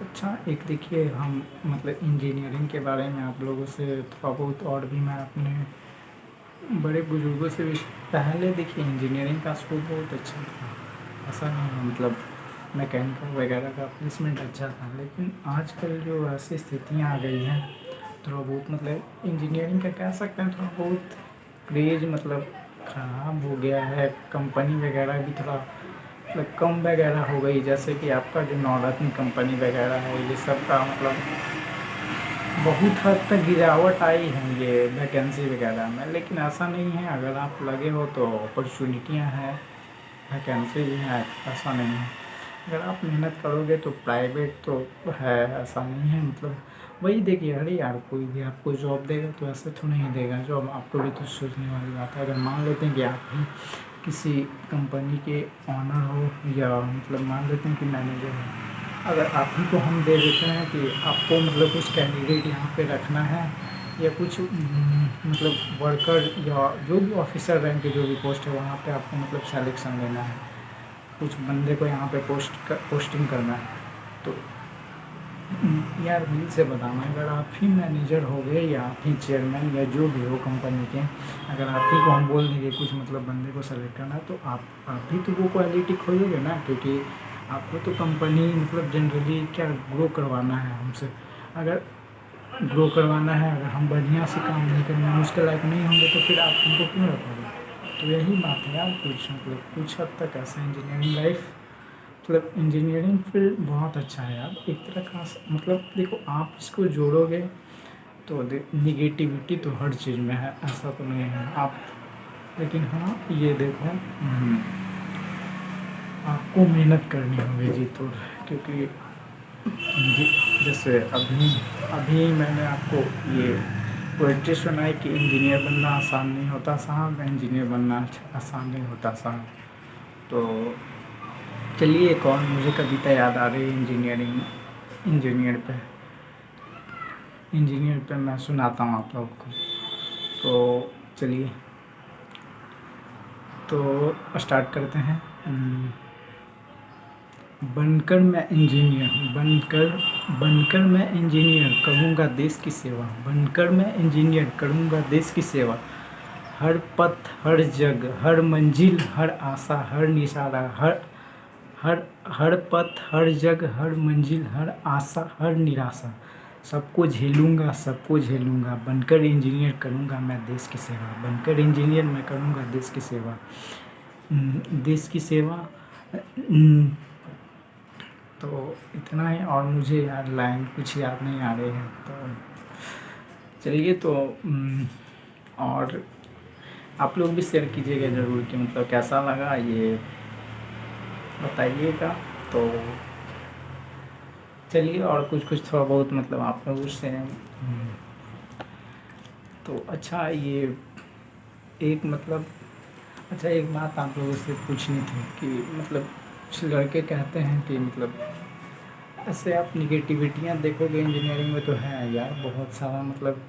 अच्छा एक देखिए हम मतलब इंजीनियरिंग के बारे में आप लोगों से थोड़ा बहुत और भी मैं अपने बड़े बुजुर्गों से भी पहले देखिए इंजीनियरिंग का स्कोप बहुत अच्छा था, ऐसा नहीं मतलब मैकेनिकल वगैरह का प्लेसमेंट अच्छा था। लेकिन आजकल जो ऐसी स्थितियाँ आ गई हैं, थोड़ा बहुत मतलब इंजीनियरिंग का कह सकते हैं थोड़ा बहुत क्रेज मतलब ख़राब हो गया है। कंपनी वगैरह भी थोड़ा मतलब कम वगैरह हो गई, जैसे कि आपका जो नवरत्न कंपनी वगैरह है, ये सब का मतलब बहुत हद तक गिरावट आई है ये वैकेंसी वगैरह में। लेकिन ऐसा नहीं है, अगर आप लगे हो तो अपॉर्चुनिटियाँ हैं, वैकेंसी भी है, ऐसा नहीं है। अगर आप मेहनत करोगे तो प्राइवेट तो है, ऐसा नहीं है। मतलब वही देखिए, अरे यार कोई भी आपको जॉब देगा तो ऐसे तो नहीं देगा जॉब, आपको भी तो सोचने वाली बात है। अगर मान लेते हैं कि आप भी किसी कंपनी के ऑनर हो या मतलब मान लेते हैं कि मैनेजर हो, अगर आप ही को हम दे देते हैं कि आपको मतलब कुछ कैंडिडेट यहाँ पे रखना है या कुछ मतलब वर्कर या जो भी ऑफिसर रैंक के जो भी पोस्ट है वहाँ पे आपको मतलब सेलेक्शन लेना है, कुछ बंदे को यहाँ पे पोस्टिंग करना है, तो यार दिल से बताना, अगर आप ही मैनेजर हो गए या आप ही चेयरमैन या जो भी हो कंपनी के, अगर आप ही को हम बोल देंगे कुछ मतलब बंदे को सेलेक्ट करना, तो आप भी तो वो क्वालिटी खोजोगे ना, क्योंकि आपको तो कंपनी मतलब जनरली क्या ग्रो करवाना है हमसे। अगर ग्रो करवाना है, अगर हम बढ़िया से काम नहीं करेंगे, हम उसके लायक नहीं होंगे, तो फिर आप हमको क्यों रखोगे। तो यही बात है यार, कुछ मतलब कुछ हद तक ऐसा इंजीनियरिंग लाइफ, मतलब इंजीनियरिंग फील्ड बहुत अच्छा है यार, एक तरह का मतलब देखो आप इसको जोड़ोगे तो निगेटिविटी तो हर चीज़ में है, ऐसा तो नहीं है आप, लेकिन हाँ ये देखो आपको मेहनत करनी होगी जी तो, क्योंकि जैसे अभी अभी मैंने आपको ये पोइट्री सुनाई कि इंजीनियर बनना आसान नहीं होता साहब, इंजीनियर बनना आसान नहीं होता साहब। तो चलिए एक और मुझे कविता याद आ रही है इंजीनियर पे मैं सुनाता हूँ आप लोगों को। तो चलिए, तो स्टार्ट करते हैं। बनकर मैं इंजीनियर बनकर मैं इंजीनियर करूँगा देश की सेवा, बनकर मैं इंजीनियर करूँगा देश की सेवा। हर पथ हर जग हर मंजिल हर आशा हर निशाना, हर हर हर पथ हर जग हर मंजिल हर आशा हर निराशा, सबको झेलूँगा बनकर इंजीनियर करूँगा मैं देश की सेवा, बनकर इंजीनियर मैं करूँगा देश की सेवा। देश की सेवा। तो इतना ही, और मुझे यार लाइन कुछ याद नहीं आ रही है, तो चलिए तो और आप लोग भी शेयर कीजिएगा ज़रूर कि मतलब कैसा लगा ये बताइएगा। तो चलिए, और कुछ थोड़ा बहुत मतलब आप लोगों से तो अच्छा ये एक मतलब अच्छा एक बात आप लोगों से पूछनी थी कि मतलब कुछ लड़के कहते हैं कि मतलब ऐसे आप निगेटिविटियाँ देखोगे इंजीनियरिंग में तो है यार बहुत सारा, मतलब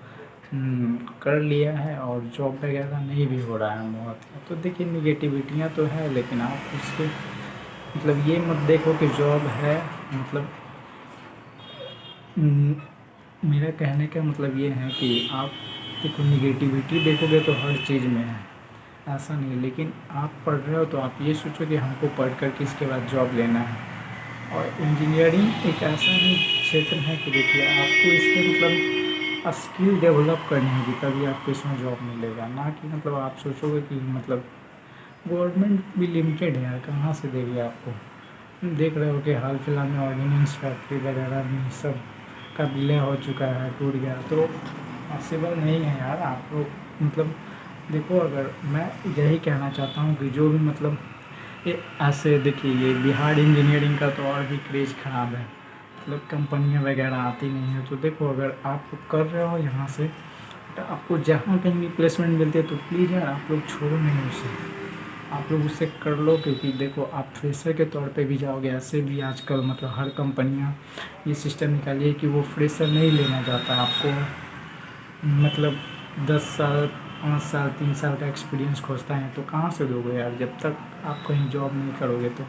कर लिया है और जॉब वगैरह नहीं भी हो रहा है बहुत। तो देखिए निगेटिविटियाँ तो है, लेकिन आप उसके मतलब ये मत देखो कि जॉब है, मतलब मेरा कहने का मतलब ये है कि आप देखो निगेटिविटी देखोगे तो हर चीज़ में है, ऐसा नहीं। लेकिन आप पढ़ रहे हो तो आप ये सोचो कि हमको पढ़ कर के इसके बाद जॉब लेना है। और इंजीनियरिंग एक ऐसा ही क्षेत्र है कि देखिए आपको इसमें मतलब स्किल डेवलप करनी होगी, तभी आपको इसमें जॉब मिलेगा, ना कि मतलब आप सोचोगे कि मतलब गवर्नमेंट भी लिमिटेड है यार, कहाँ से देगी आपको। देख रहे हो कि हाल फिलहाल में ऑर्डिनेंस फैक्ट्री वगैरह भी सब का विलय हो चुका है, टूट गया, तो पॉसिबल नहीं है यार। आप लोग मतलब देखो, अगर मैं यही कहना चाहता हूँ कि जो भी मतलब ये ऐसे देखिए ये बिहार इंजीनियरिंग का तो और भी क्रेज़ ख़राब है, मतलब कंपनियां वगैरह आती नहीं है। तो देखो अगर आप कर रहे हो यहाँ से, तो आपको जहाँ कहीं भी प्लेसमेंट मिलती है तो प्लीज़ यार आप लोग छोड़ो नहीं उसे, आप लोग उसे कर लो। क्योंकि देखो आप फ्रेशर के तौर पे भी जाओगे, ऐसे भी आजकल मतलब हर कंपनियां ये सिस्टम निकाली है कि वो फ्रेशर नहीं लेना चाहता, आपको मतलब 10 साल 5 साल 3 साल का एक्सपीरियंस खोजता है। तो कहाँ से दोगे यार जब तक आप कहीं जॉब नहीं करोगे तो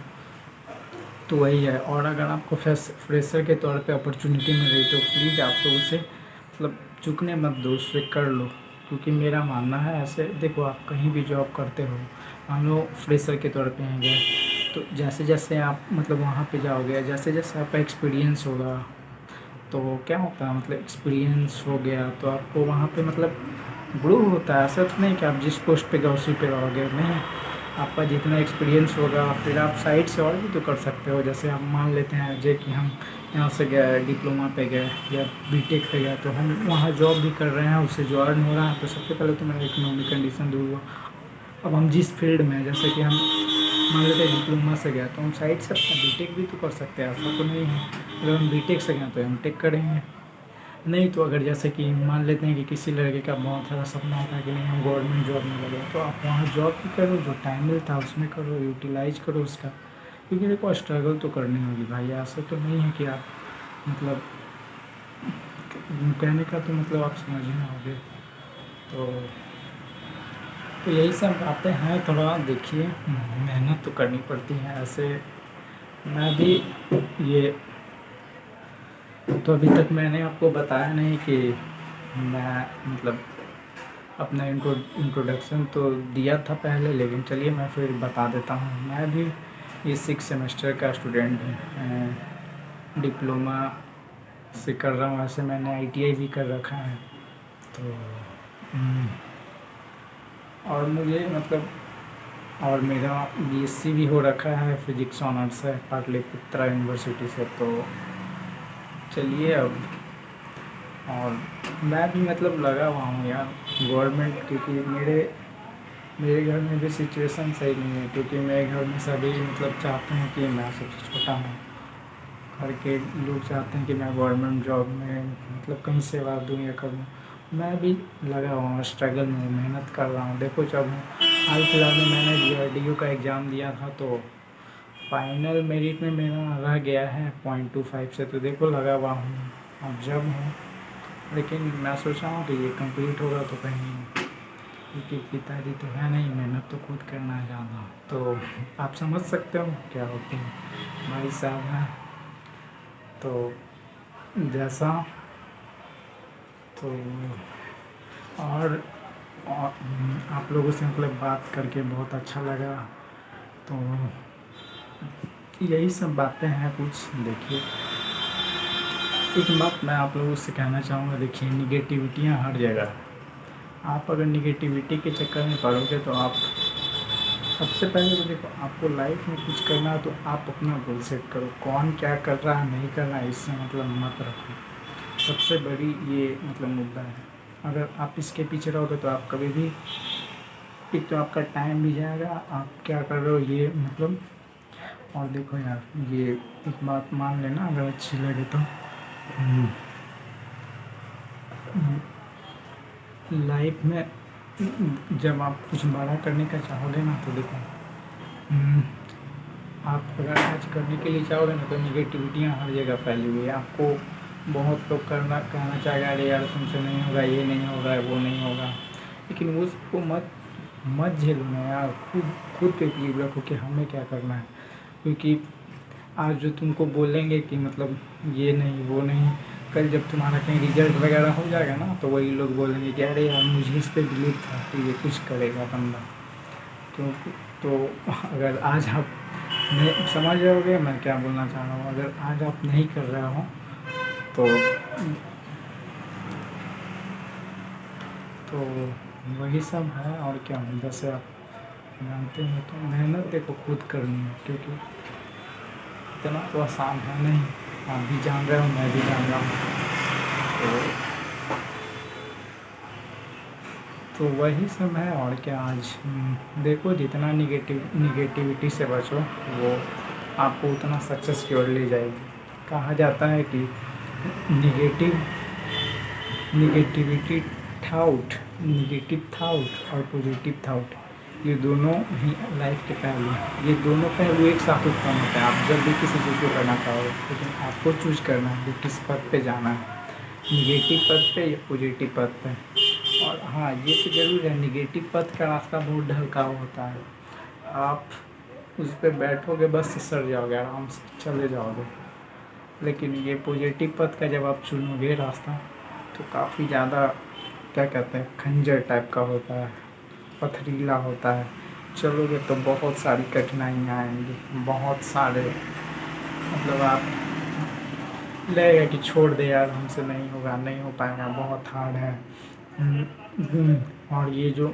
वही है। और अगर आपको फ्रेशर के तौर पे अपॉर्चुनिटी मिल रही तो प्लीज़ आप तो उसे मतलब चूकने मत दो, उससे कर लो। क्योंकि मेरा मानना है ऐसे देखो, आप कहीं भी जॉब करते हो, मान लो फ्रेशर के तौर पे हैं गए, तो जैसे जैसे आप मतलब वहाँ पे जाओगे, जैसे जैसे आपका एक्सपीरियंस होगा, तो क्या होता है मतलब एक्सपीरियंस हो गया तो आपको वहाँ पे मतलब ग्रो होता है। ऐसा तो नहीं कि आप जिस पोस्ट पे गए उसी पे रहोगे, नहीं, आपका जितना एक्सपीरियंस होगा फिर आप साइड से और भी तो कर सकते हो। जैसे हम मान लेते हैं जे कि हम यहाँ से गए डिप्लोमा पे गए या बीटेक पे गए, तो हम वहाँ जॉब भी कर रहे हैं, उससे जो अर्न हो रहा है, तो सबसे पहले तो मेरा इकोनॉमिक कंडीशन दूर हुआ। अब हम जिस फील्ड में, जैसे कि हम मान लेते हैं डिप्लोमा से गया, तो हम साइड से अपना बीटेक भी तो कर सकते हैं, ऐसा तो नहीं है। अगर हम बीटेक से गए तो हम टेक करेंगे, नहीं तो अगर जैसे कि मान लेते हैं कि किसी लड़के का बहुत सारा सपना होता है कि नहीं हम गवर्नमेंट जॉब में लगे, तो आप वहाँ जॉब भी करो, जो टाइम मिलता है उसमें करो, यूटिलाइज करो उसका। क्योंकि देखो स्ट्रगल तो करनी होगी भाई, ऐसा तो नहीं है कि आप मतलब कहने का तो मतलब आप समझ ही होगे। तो यही सब बातें हैं, थोड़ा देखिए मेहनत तो करनी पड़ती है। ऐसे मैं भी ये तो अभी तक मैंने आपको बताया नहीं कि मैं मतलब अपना इंट्रोडक्शन तो दिया था पहले, लेकिन चलिए मैं फिर बता देता हूँ। मैं भी ये 6 सेमेस्टर का स्टूडेंट हूँ, डिप्लोमा से कर रहा हूँ। ऐसे मैंने ITI भी कर रखा है। तो और मुझे मतलब और मेरा BSc भी हो रखा है, फिजिक्स ऑनर्स है पाटलिपुत्रा यूनिवर्सिटी से। तो चलिए अब, और मैं भी मतलब लगा हुआ हूँ यार गवर्नमेंट, क्योंकि मेरे घर में भी सिचुएशन सही नहीं है, क्योंकि मेरे घर में सभी मतलब चाहते हैं कि मैं सबसे छोटा हूँ। घर के लोग चाहते हैं कि मैं गवर्नमेंट जॉब में मतलब कहीं सेवा दूँ या करूँ। मैं भी लगा हुआ हूँ, स्ट्रगल में मेहनत कर रहा हूँ। देखो, जब हाल फिलहाल में मैंने DRDO का एग्ज़ाम दिया था, तो फाइनल मेरिट में मेरा रह गया है 0.25 से। तो देखो लगा हुआ हूँ, अब जब हूँ, लेकिन मैं सोच रहा हूँ कि ये कंप्लीट होगा तो कहीं, क्योंकि पिताजी तो है नहीं, मेहनत तो खुद करना है ज़्यादा। तो आप समझ सकते हो क्या होती है, भाई साहब हैं। तो जैसा तो और, और आप लोगों से मतलब बात करके बहुत अच्छा लगा। तो यही सब बातें हैं कुछ। देखिए, एक बात मैं आप लोगों से कहना चाहूँगा, देखिए निगेटिविटियाँ हर जगह है। आप अगर निगेटिविटी के चक्कर में पड़ोगे तो आप, सबसे पहले तो देखो, आपको लाइफ में कुछ करना है तो आप अपना गोल सेट करो। कौन क्या कर रहा है नहीं कर रहा है इससे मतलब मत रखो। सबसे बड़ी ये मतलब मुद्दा है। अगर आप इसके पीछे रहोगे तो आप कभी भी, एक तो आपका टाइम भी जाएगा, आप क्या कर रहे हो ये मतलब। और देखो यार, ये एक बात मान लेना अगर अच्छी लगे तो, लाइफ में जब आप कुछ बड़ा करने का चाहोगे ना, तो देखो आप अगर आज करने के लिए चाहोगे ना, तो निगेटिविटियाँ हर जगह फैली हुई है। आपको बहुत लोग कहना चाहेगा, अरे यार तुमसे नहीं होगा, ये नहीं होगा, वो नहीं होगा। लेकिन वो उसको मत झेलो ना यार, खुद पे बिलीव रखो कि हमें क्या करना है। क्योंकि आज जो तुमको बोलेंगे कि मतलब ये नहीं वो नहीं, कल जब तुम्हारा कहीं रिजल्ट वगैरह हो जाएगा ना, तो वही लोग बोलेंगे कि अरे यार मुझे इस पर बिलीव था कि ये कुछ करेगा बंदा। तो अगर आज आप नहीं समझ जाओगे मैं क्या बोलना चाह रहा हूँ, अगर आज आप नहीं कर रहे हो तो तो वही सब है। और क्या, जैसे आप जानते हैं, तो मेहनत देखो खुद करनी है, क्योंकि इतना तो आसान है नहीं। आप भी जान रहे हो, मैं भी जान रहा हूँ। तो वही सब है। और क्या, आज देखो, जितना निगेटिविटी से बचो, वो आपको उतना सक्सेस की ओर ले जाएगी। कहा जाता है कि negative negativity thought negative thought और पॉजिटिव थाउट, ये दोनों ही लाइफ के पहलू हैं। ये दोनों पहलू एक साथ उत्पन्न होते हैं। आप जब भी किसी चीज़ को करना चाहोगे, लेकिन आपको चूज़ करना है कि किस पथ पे जाना है, निगेटिव पथ पे या पॉजिटिव पथ पे। और हाँ, ये तो ज़रूर है, निगेटिव पथ का रास्ता बहुत ढलकाव होता है। आप उस पर बैठोगे बस सड़ जाओगे, आराम से चले जाओगे। लेकिन ये पॉजिटिव पथ का जब आप चुनोगे रास्ता, तो काफ़ी ज़्यादा क्या कहते हैं, खंजर टाइप का होता है, पथरीला होता है। चलोगे तो बहुत सारी कठिनाइयाँ आएंगी, बहुत सारे मतलब आप लगेगा कि छोड़ दे यार, हमसे नहीं होगा, नहीं हो पाएगा, बहुत हार्ड है। और ये जो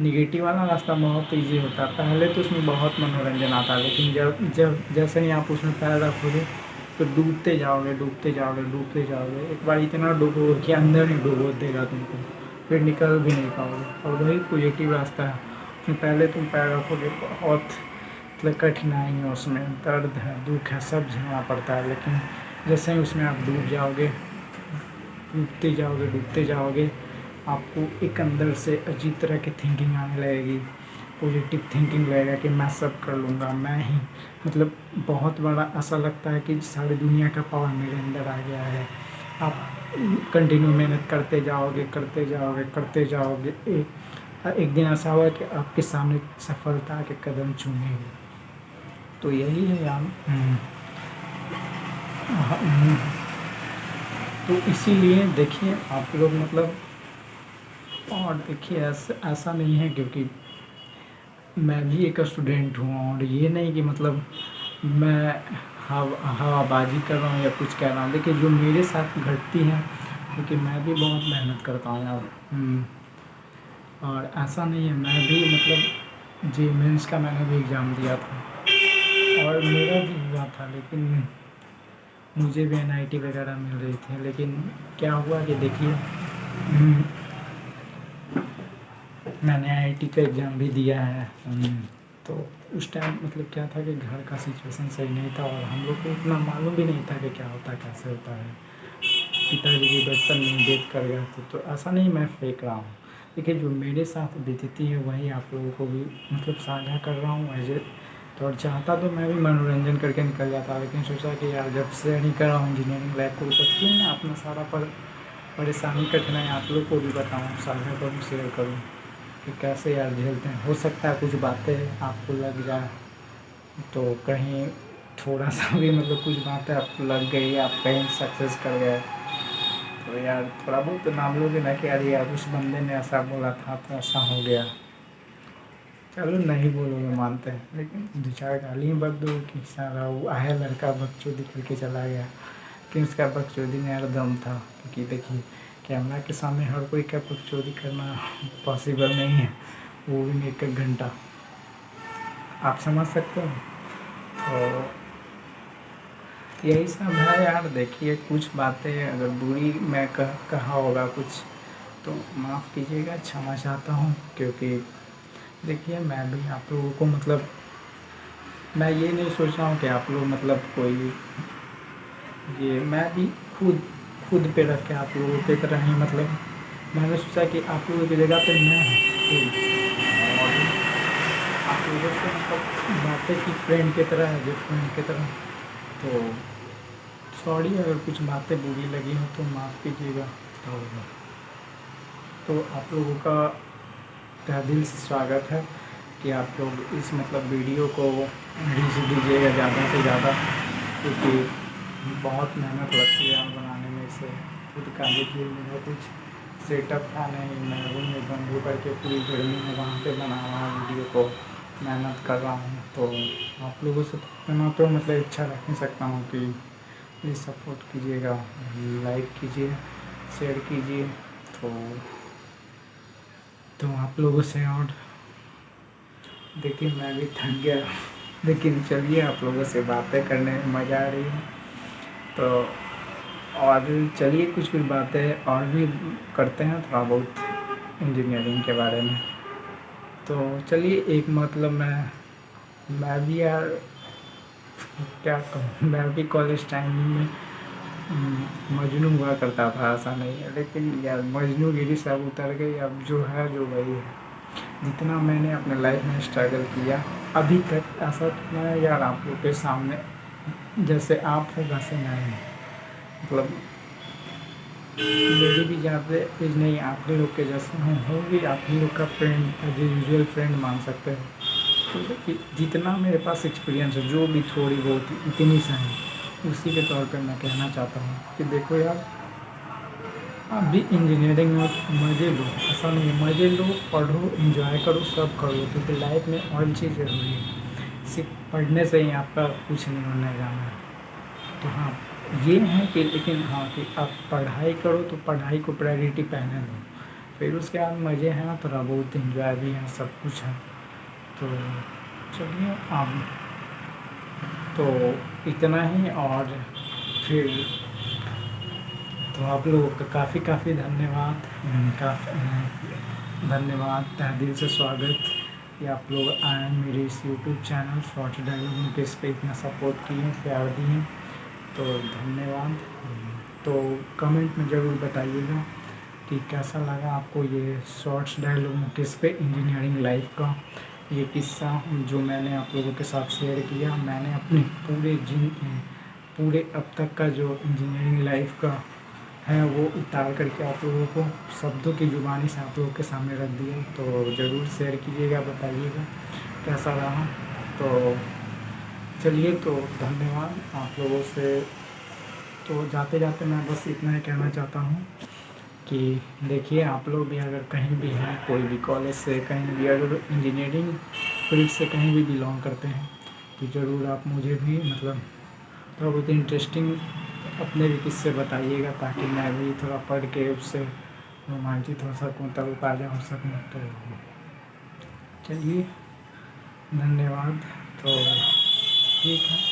निगेटिव वाला रास्ता बहुत ईजी होता है, पहले तो उसमें बहुत मनोरंजन आता है, लेकिन जब जब जैसे ही आप उसमें पैर रखोगे तो डूबते जाओगे, डूबते जाओगे, डूबते जाओगे। एक बार इतना डूबोगे कि अंदर ही डूबो देगा तुमको, फिर निकल भी नहीं पाओगे। और वही पॉजिटिव रास्ता है, उसमें पहले तुम पैर रखोगे, बहुत मतलब कठिनाई है, उसमें दर्द है, दुख है, सब झेलना पड़ता है। लेकिन जैसे ही उसमें आप डूब जाओगे, डूबते जाओगे, डूबते जाओगे, आपको एक अंदर से अजीब तरह की थिंकिंग आने लगेगी, पॉजिटिव थिंकिंग लगेगा कि मैं सब कर लूँगा, मैं ही मतलब बहुत बड़ा, ऐसा लगता है कि सारी दुनिया का पावर मेरे अंदर आ गया है। आप कंटिन्यू मेहनत करते जाओगे, करते जाओगे, करते जाओगे। एक दिन ऐसा होगा कि आपके सामने सफलता के कदम चूमेगी। तो यही है यार। तो इसीलिए देखिए आप लोग मतलब, और देखिए ऐसा नहीं है, क्योंकि मैं भी एक स्टूडेंट हूँ और ये नहीं कि मतलब मैं हवाबाजी कर रहा हूँ या कुछ कह रहा हूँ। देखिए जो मेरे साथ घटती है, क्योंकि मैं भी बहुत मेहनत करता हूँ यार। और ऐसा नहीं है, मैं भी मतलब जी मेंस का मैंने भी एग्ज़ाम दिया था और मेरा भी हुआ था, लेकिन मुझे भी एनआईटी वगैरह मिल रही थी। लेकिन क्या हुआ कि देखिए मैंने आईआईटी का एग्ज़ाम भी दिया है। तो उस टाइम मतलब क्या था कि घर का सिचुएशन सही नहीं था और हम लोग को इतना मालूम भी नहीं था कि क्या होता है कैसे होता है। पिताजी भी बचपन में डेथ कर गए थे, तो ऐसा नहीं मैं फेंक रहा हूँ। देखिए जो मेरे साथ बीतती है वही आप लोगों को भी मतलब साझा कर रहा हूँ एज ए। तो और चाहता तो मैं भी मनोरंजन करके निकल जाता, लेकिन सोचा कि यार जब से नहीं कर रहा हूँ इंजीनियरिंग लाइफ को, तो क्यों ना अपना सारा परेशानी कठिनाई आप लोग को भी बताऊँ, साझा करूँ, शेयर करूँ कि कैसे यार झेलते हैं। हो सकता है कुछ बातें आपको लग जाए, तो कहीं थोड़ा सा भी मतलब कुछ बातें आपको लग गई, आप कहीं सक्सेस कर गए, तो यार थोड़ा बहुत तो नाम लोगे ना कि अरे यार उस बंदे ने ऐसा बोला था तो ऐसा हो गया। चलो नहीं बोलोगे मानते हैं, लेकिन दो चार गाली बक दो कि सारा वो आया लड़का बकचोदी करके चला गया, कि उसका बकचोदी में यार दम था। क्योंकि देखिए कैमरा के सामने हर कोई का बकचोदी करना पॉसिबल नहीं है, वो भी एक एक घंटा, आप समझ सकते हो। तो यही सब है यार। देखिए कुछ बातें अगर बुरी मैं कहा होगा कुछ, तो माफ़ कीजिएगा, क्षमा चाहता हूँ। क्योंकि देखिए मैं भी आप लोगों को मतलब, मैं ये नहीं सोच रहा हूँ कि आप लोग मतलब कोई, ये मैं भी खुद खुद पे रख के आप लोगों की तरह ही मतलब मैंने सोचा कि आप लोगों की जगह पे मैं हूँ और आप लोगों से मतलब बातें की फ्रेंड की तरह है, जो फ्रेंड की तरह। तो सॉरी अगर कुछ बातें बुरी लगी हो तो माफ़ कीजिएगा। तो आप लोगों का तहे दिल से स्वागत है कि आप लोग इस मतलब वीडियो को रीच दीजिएगा ज़्यादा से ज़्यादा, क्योंकि बहुत मेहनत लगती है बनाने में इसे। खुद का देखिए मेरा कुछ सेटअप था नहीं, मैं रूम में बंद होकर के पूरी गर्मी में वहाँ पे बना रहा हूँ वीडियो को, मेहनत कर रहा हूँ। तो आप लोगों से इतना तो मतलब इच्छा रख नहीं सकता हूँ कि प्लीज़ सपोर्ट कीजिएगा, लाइक कीजिए, शेयर कीजिए। तो आप लोगों से और देखिए मैं भी थक गया, लेकिन चलिए आप लोगों से बातें करने में मज़ा आ रही है। तो और चलिए कुछ कुछ बातें और भी करते हैं थोड़ा बहुत इंजीनियरिंग के बारे में। तो चलिए एक मतलब मैं भी यार क्या कहूँ, मैं भी कॉलेज टाइम में मजनू हुआ करता था, ऐसा नहीं है। लेकिन यार मजनूगिरी सब उतर गई, अब जो है जो वही है। जितना मैंने अपने लाइफ में स्ट्रगल किया अभी तक, ऐसा तो मैं यार आप लोग के सामने जैसे आप हो वैसे मैं हूँ। मतलब मेरी भी ज़्यादा एज नहीं, आप ही लोग के जैसे हूँ भी आप ही लोग का फ्रेंड, एज यूजुअल फ्रेंड मान सकते हो। तो देखिए जितना मेरे पास एक्सपीरियंस है, जो भी थोड़ी बहुत इतनी सा है, उसी के तौर पे मैं कहना चाहता हूँ कि देखो यार आप भी इंजीनियरिंग में मज़े लो, ऐसा नहीं है, मज़े लो, पढ़ो, एंजॉय करो, सब करो, क्योंकि लाइफ में और चीज़ ज़रूरी है। सिर्फ पढ़ने से ही आपका कुछ नहीं होने जाना है। तो हाँ ये है कि, लेकिन हाँ कि आप पढ़ाई करो तो पढ़ाई को प्रायोरिटी पहले दो, फिर उसके बाद मज़े हैं, थोड़ा बहुत एंजॉय भी है, सब कुछ है। तो चलिए आप, तो इतना ही। और फिर तो आप लोगों का काफ़ी काफ़ी धन्यवाद, काफ़ी धन्यवाद, तहे दिल से स्वागत कि आप लोग आए मेरे इस यूट्यूब चैनल शॉर्ट्स डायलॉग के इस पर इतना सपोर्ट किए, प्यार दिए, तो धन्यवाद। तो कमेंट में ज़रूर बताइएगा कि कैसा लगा आपको ये शॉर्ट्स डायलॉग नोटिस पे इंजीनियरिंग लाइफ का ये किस्सा जो मैंने आप लोगों के साथ शेयर किया। मैंने अपने पूरे अब तक का जो इंजीनियरिंग लाइफ का है वो उतार करके आप लोगों को शब्दों की ज़ुबानी से आप लोगों के सामने रख दिया। तो ज़रूर शेयर कीजिएगा, बताइएगा कैसा रहा। तो चलिए, तो धन्यवाद आप लोगों से। तो जाते जाते मैं बस इतना ही कहना चाहता हूँ कि देखिए, आप लोग भी अगर कहीं भी हैं, कोई भी कॉलेज से, कहीं भी अगर इंजीनियरिंग फील्ड से कहीं भी बिलोंग करते हैं, तो ज़रूर आप मुझे भी मतलब थोड़ा बहुत इंटरेस्टिंग अपने भी किस्से बताइएगा, ताकि मैं भी थोड़ा पढ़ के उससे रोमांचित हो सकूँ, तरोताज़ा हो सकूँ। तो चलिए, धन्यवाद। तो ठीक है।